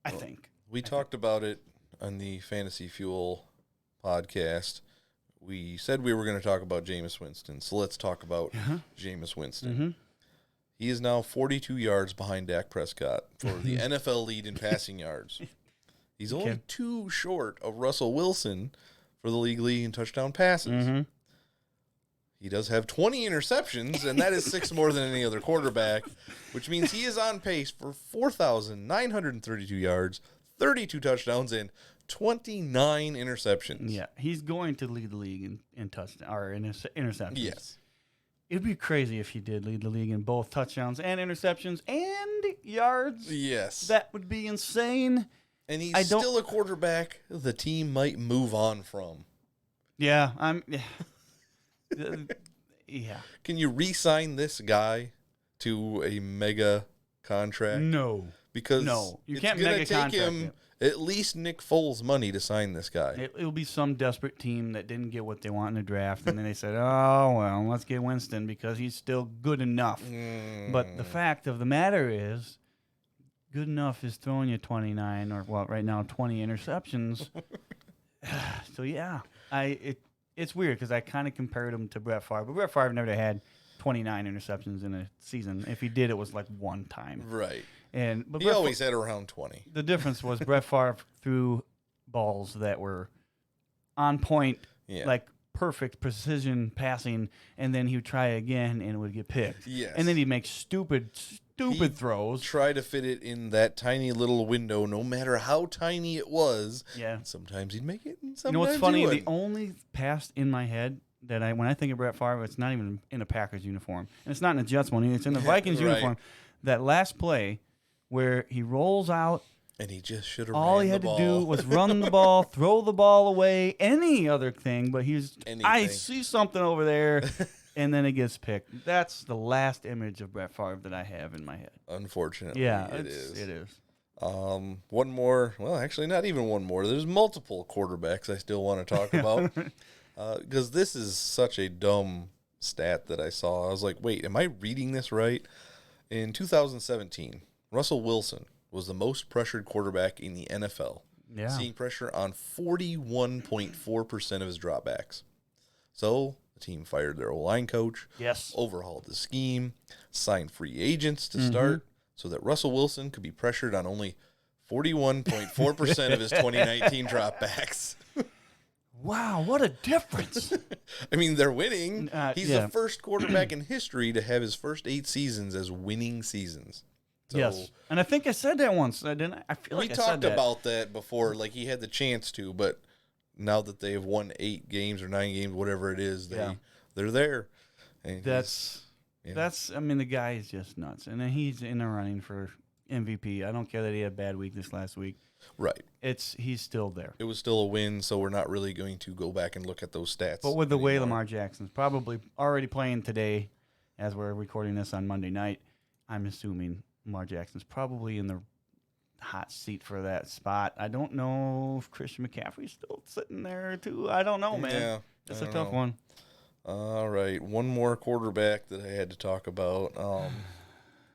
I think We talked about it on the Fantasy Fuel podcast. We said we were going to talk about Jameis Winston, so let's talk about Jameis Winston. Mm-hmm. He is now 42 yards behind Dak Prescott for the NFL lead in passing yards. He's only 2 short of Russell Wilson for the league lead in touchdown passes. Mm-hmm. He does have 20 interceptions, and that is 6 more than any other quarterback, which means he is on pace for 4,932 yards, 32 touchdowns, and 29 interceptions. Yeah, he's going to lead the league in touchdown or in interceptions. Yes. It'd be crazy if he did lead the league in both touchdowns and interceptions and yards. Yes. That would be insane. And he's I don't- still a quarterback the team might move on from. Yeah, yeah. Can you re-sign this guy to a mega contract? No. Because No, you it's can't gonna mega take contract him it. at least Nick Foles money to sign this guy. It'll be some desperate team that didn't get what they want in the draft, and then they said, oh, well, let's get Winston because he's still good enough. But the fact of the matter is, good enough is throwing you 29 or, well, right now, 20 interceptions. So, yeah, it's weird because I kind of compared him to Brett Favre, but Brett Favre never had 29 interceptions in a season. If he did, it was like one time. Right. But He Brett always had around 20. The difference was Brett Favre threw balls that were on point, Yeah. like perfect precision passing, and then he would try again and it would get picked. Yes. And then he'd make stupid He'd throws. Try to fit it in that tiny little window, no matter how tiny it was. Yeah. Sometimes he'd make it, and You sometimes know what's funny? he The wouldn't. only pass in my head that when I think of Brett Favre, it's not even in a Packers uniform, and it's not in a Jets one. It's in the Vikings Right. uniform. That last play where he rolls out. And he just should have All ran he had the to ball. do was run the ball, throw the ball away, any other thing. But he's, I Anything. see something over there, and then it gets picked. That's the last image of Brett Favre that I have in my head. Unfortunately, Yeah, it it's- is. It is. One more. Well, actually, not even one more. There's multiple quarterbacks I still want to talk about because this is such a dumb stat that I saw. I was like, wait, am I reading this right? In 2017, Russell Wilson was the most pressured quarterback in the NFL, Yeah. seeing pressure on 41.4% of his dropbacks. So the team fired their O-line coach, Yes. overhauled the scheme, signed free agents Mm-hmm. to start so that Russell Wilson could be pressured on only 41.4% of his 2019 dropbacks. Wow, what a difference. I mean, they're winning. He's yeah. the first quarterback in history to have his first 8 seasons as winning seasons. So Yes. And I think I said that once, didn't I? I feel we like I said talked that. about that before. Like, he had the chance to, but now that they have won 8 games or 9 games, whatever it is, they're there. And That's yeah. I mean, the guy is just nuts. And then he's in the running for MVP. I don't care that he had a bad week this last week. right. He's still there. It was still a win, so we're not really going to go back and look at those stats. But with the way anymore. Lamar Jackson's probably already playing today, as we're recording this on Monday night, I'm assuming Lamar Jackson's probably in the hot seat for that spot. I don't know if Christian McCaffrey's still sitting there too. I don't know, man. Yeah. That's a tough one. All right, one more quarterback that I had to talk about.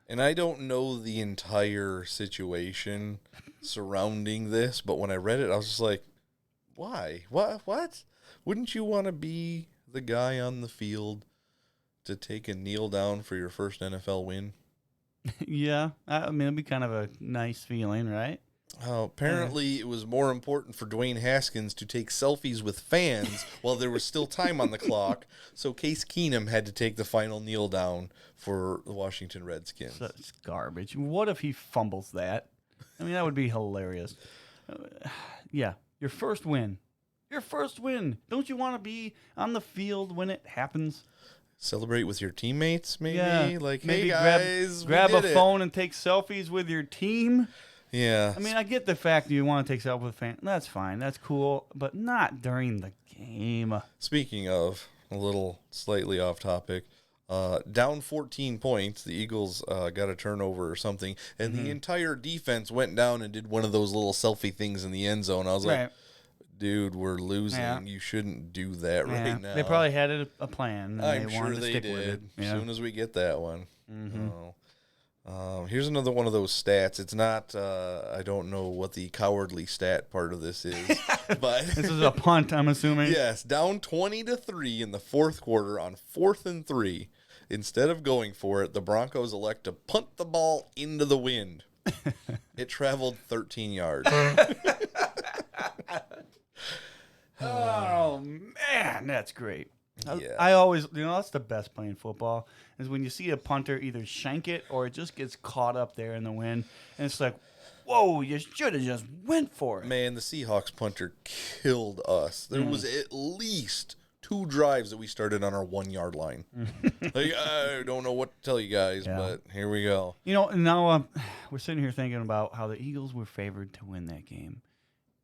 And I don't know the entire situation surrounding this, but when I read it, I was just like, why? What? Wouldn't you want to be the guy on the field to take a kneel down for your first NFL win? Yeah, I mean, it'd be kind of a nice feeling, right? Apparently, it was more important for Dwayne Haskins to take selfies with fans while there was still time on the clock, so Case Keenum had to take the final kneel down for the Washington Redskins. Such garbage. What if he fumbles that? I mean, that would be hilarious. Yeah, your first win. Your first win. Don't you want to be on the field when it happens? Celebrate with your teammates, maybe? Yeah, Like, maybe hey, guys, grab we a did it. phone and take selfies with your team. Yeah. I mean, I get the fact that you want to take selfies with fans. That's fine. That's cool. But not during the game. Speaking of, a little slightly off topic, down 14 points, the Eagles got a turnover or something, and the entire defense went down and did one of those little selfie things in the end zone. I was like, dude, we're losing. Yeah. You shouldn't do that right now. They probably had a plan. And I'm they sure wanted to they stick with it. did. As soon as we get that one. Mm-hmm. Here's another one of those stats. It's not, I don't know what the cowardly stat part of this is, but This is a punt, I'm assuming. yes, down 20-3 in the fourth quarter on 4th and 3. Instead of going for it, the Broncos elect to punt the ball into the wind. It traveled 13 yards. Oh, man, that's great. Yeah. I always, that's the best playing football, is when you see a punter either shank it or it just gets caught up there in the wind. And it's like, whoa, you should have just went for it. Man, the Seahawks punter killed us. There was at least 2 drives that we started on our 1 yard line. Like, I don't know what to tell you guys, but here we go. Now we're sitting here thinking about how the Eagles were favored to win that game.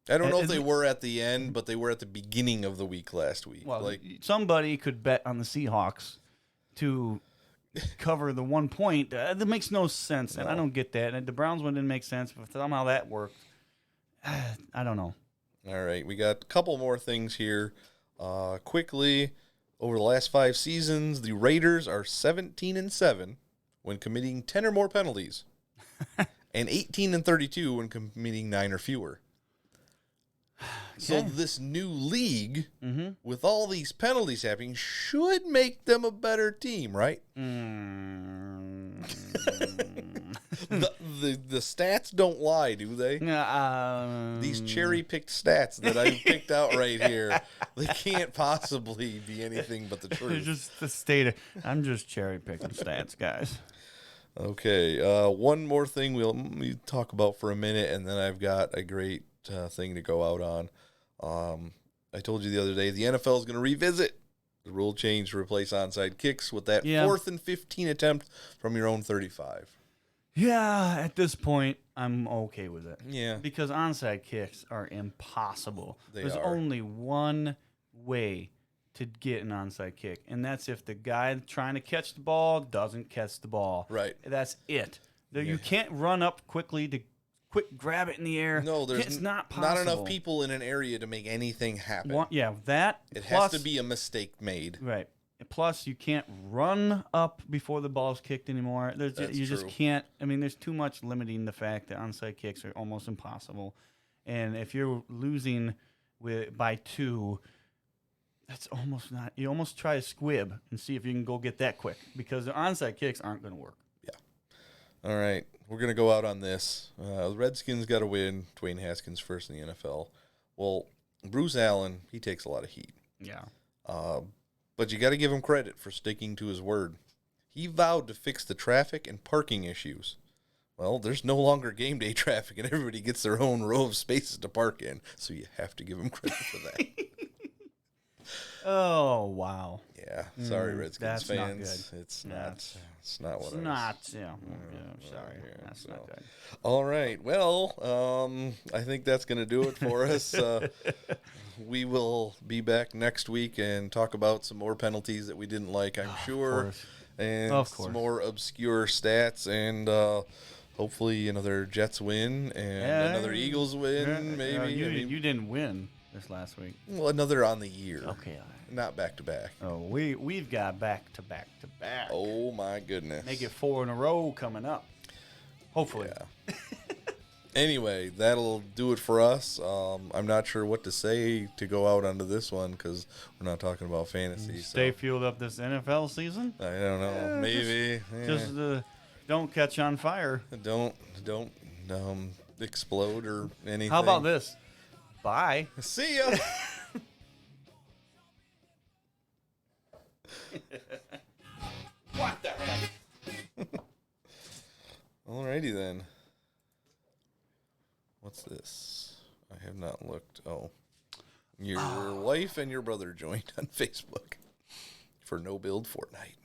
I don't know if they were at the end, but they were at the beginning of the week last week. Well, like, somebody could bet on the Seahawks to cover the 1 point. That makes no sense, and I don't get that. And the Browns one didn't make sense, but somehow that worked. I don't know. all right, we got a couple more things here. Quickly, over the last 5 seasons, the Raiders are 17-7 when committing 10 or more penalties, and 18-32 when committing 9 or fewer. So this new league, with all these penalties happening, should make them a better team, right? The stats don't lie, do they? These cherry-picked stats that I picked out right here, they can't possibly be anything but the They're truth. just the state of, I'm just cherry picking stats, guys. Okay, one more thing we'll talk about for a minute, and then I've got a great thing to go out on. I told you the other day, the NFL is going to revisit the rule change to replace onside kicks with that 4th and 15 attempt from your own 35. Yeah, at this point, I'm okay with it. Yeah. Because onside kicks are impossible. There's are. only one way to get an onside kick, and that's if the guy trying to catch the ball doesn't catch the ball. Right. That's it. You can't run up quickly to quick grab it in the air. No, there's it's not possible. not enough people in an area to make anything happen. That. It plus, has to be a mistake made. Right. Plus, you can't run up before the ball's kicked anymore. You just true. can't. I mean, there's too much limiting the fact that onside kicks are almost impossible. And if you're losing by 2, that's almost not. You almost try a squib and see if you can go get that quick, because the onside kicks aren't going to work. Yeah. All right. We're going to go out on this. The Redskins got to win. Dwayne Haskins first in the NFL. Well, Bruce Allen, he takes a lot of heat. Yeah. But you got to give him credit for sticking to his word. He vowed to fix the traffic and parking issues. Well, there's no longer game day traffic, and everybody gets their own row of spaces to park in, so you have to give him credit for that. Oh, wow. Yeah, sorry, Redskins that's not fans. good. It's not what It's I was. not. Yeah. Sorry. yeah, That's so. not good. All right. Well, I think that's going to do it for us. We will be back next week and talk about some more penalties that we didn't like, I'm sure. course. And Of course. some more obscure stats. And hopefully another Jets win and another Eagles win, maybe. You, I mean, you didn't win. this last week. Well, another on the year. Okay. All right. Not back to back. Oh, we've got back to back to back. Oh my goodness. Make it 4 in a row coming up. Hopefully. Yeah. Anyway, that'll do it for us. I'm not sure what to say to go out onto this one because we're not talking about fantasy. Stay So fueled up this NFL season. I don't know. Maybe. Just don't catch on fire. Don't explode or anything. How about this? Bye. See ya. What the heck? Alrighty then. What's this? I have not looked. Oh. Your wife and your brother joined on Facebook for No Build Fortnite.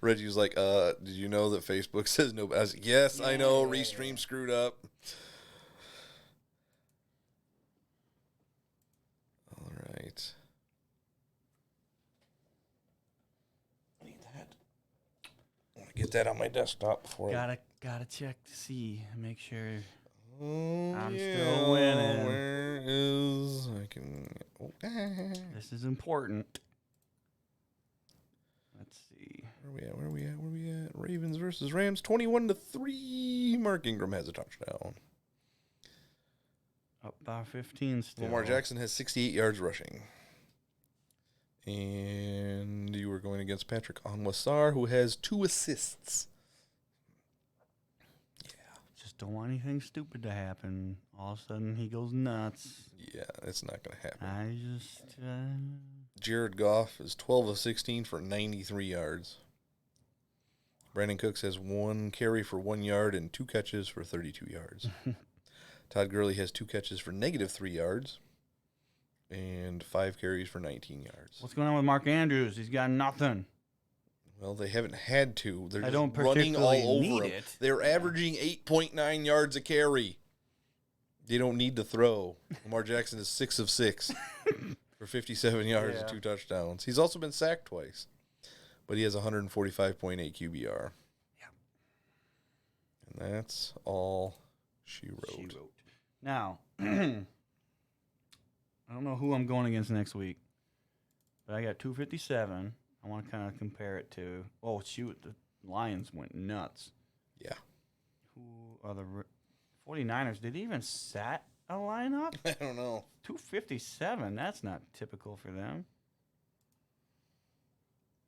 Reggie was like, did you know that Facebook says no? I was like, yes, I know. Restream screwed up. All right. I need that. I want to get that on my desktop before. Gotta check to see, make sure. Oh, I'm yeah. still winning. Where is I can? Oh, This is important. Let's see. Where we at? Ravens versus Rams, 21-3. Mark Ingram has a touchdown. Up by 15 still. Lamar Jackson has 68 yards rushing. And you were going against Patrick Onwasar, who has 2 assists. Just don't want anything stupid to happen. All of a sudden he goes nuts. Yeah, it's not going to happen. I just. Jared Goff is 12 of 16 for 93 yards. Brandon Cooks has 1 carry for 1 yard and 2 catches for 32 yards. Todd Gurley has 2 catches for -3 yards and 5 carries for 19 yards. What's going on with Mark Andrews? He's got nothing. Well, they haven't had to. They're I just don't running all particularly over need him. it. They're averaging 8.9 yards a carry. They don't need to throw. Lamar Jackson is 6 of 6 for 57 yards and 2 touchdowns. He's also been sacked twice, but he has 145.8 QBR. Yeah. And that's all she wrote. Now, I don't know who I'm going against next week, but I got 257. I want to kind of compare it to. Oh shoot, the Lions went nuts. Yeah. Who are the 49ers? Did they even set a lineup? I don't know. 257. That's not typical for them.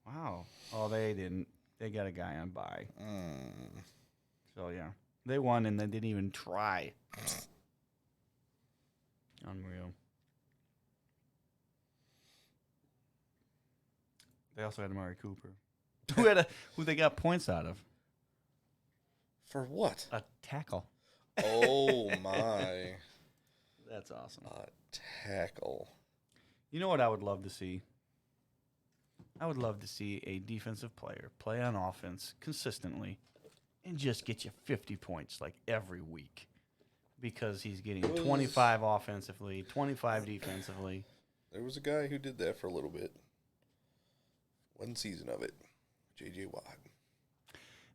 Wow. Oh, they didn't. They got a guy on bye. So yeah, they won and they didn't even try. Unreal. They also had Amari Cooper, who they got points out of. For what? A tackle. Oh, my. That's awesome. A tackle. You know what I would love to see? I would love to see a defensive player play on offense consistently and just get you 50 points like every week because he's getting 25 offensively, 25 defensively. There was a guy who did that for a little bit. 1 season of it. J.J. Watt.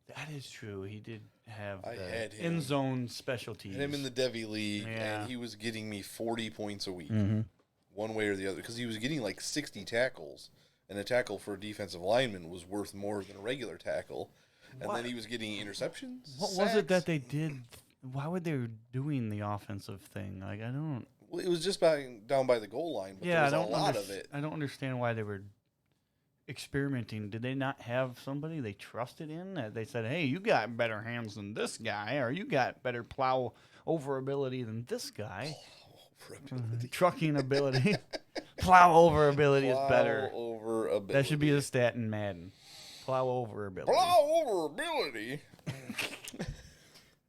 That is true. He did have I the had him. end zone specialties. Had him in the Devi League, Yeah. and he was getting me 40 points a week, Mhm. one way or the other, because he was getting like 60 tackles, and a tackle for a defensive lineman was worth more than a regular tackle, and then he was getting interceptions. What was it that they did? Why would they were doing the offensive thing? Like I don't. Well, it was just down by the goal line, but Yeah, I there don't. was a lot of it. I don't understand why they were experimenting. Did they not have somebody they trusted in? That they said, "Hey, you got better hands than this guy, or you got better plow over ability than this guy." Trucking ability, plow over ability is better. Plow over ability. That should be a stat in Madden. Plow over ability. Plow over ability.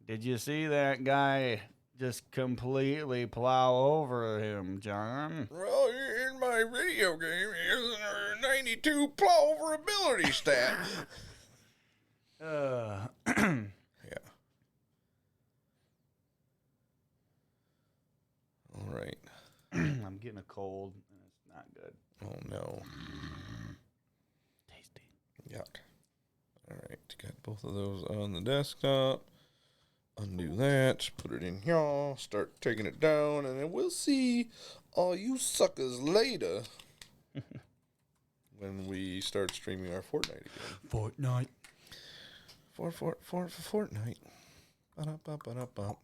Did you see that guy just completely plow over him, John? Well, in my video game, isn't there a 92 plow over ability stat? Yeah. All right. I'm getting a cold, and it's not good. Oh, no. Tasty. Yuck. All right. Got both of those on the desktop. Undo that, put it in here, start taking it down, and then we'll see all you suckers later when we start streaming our Fortnite again. Fortnite. For Fortnite. Ba-da-ba-ba-da-ba.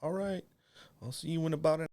All right. I'll see you in about an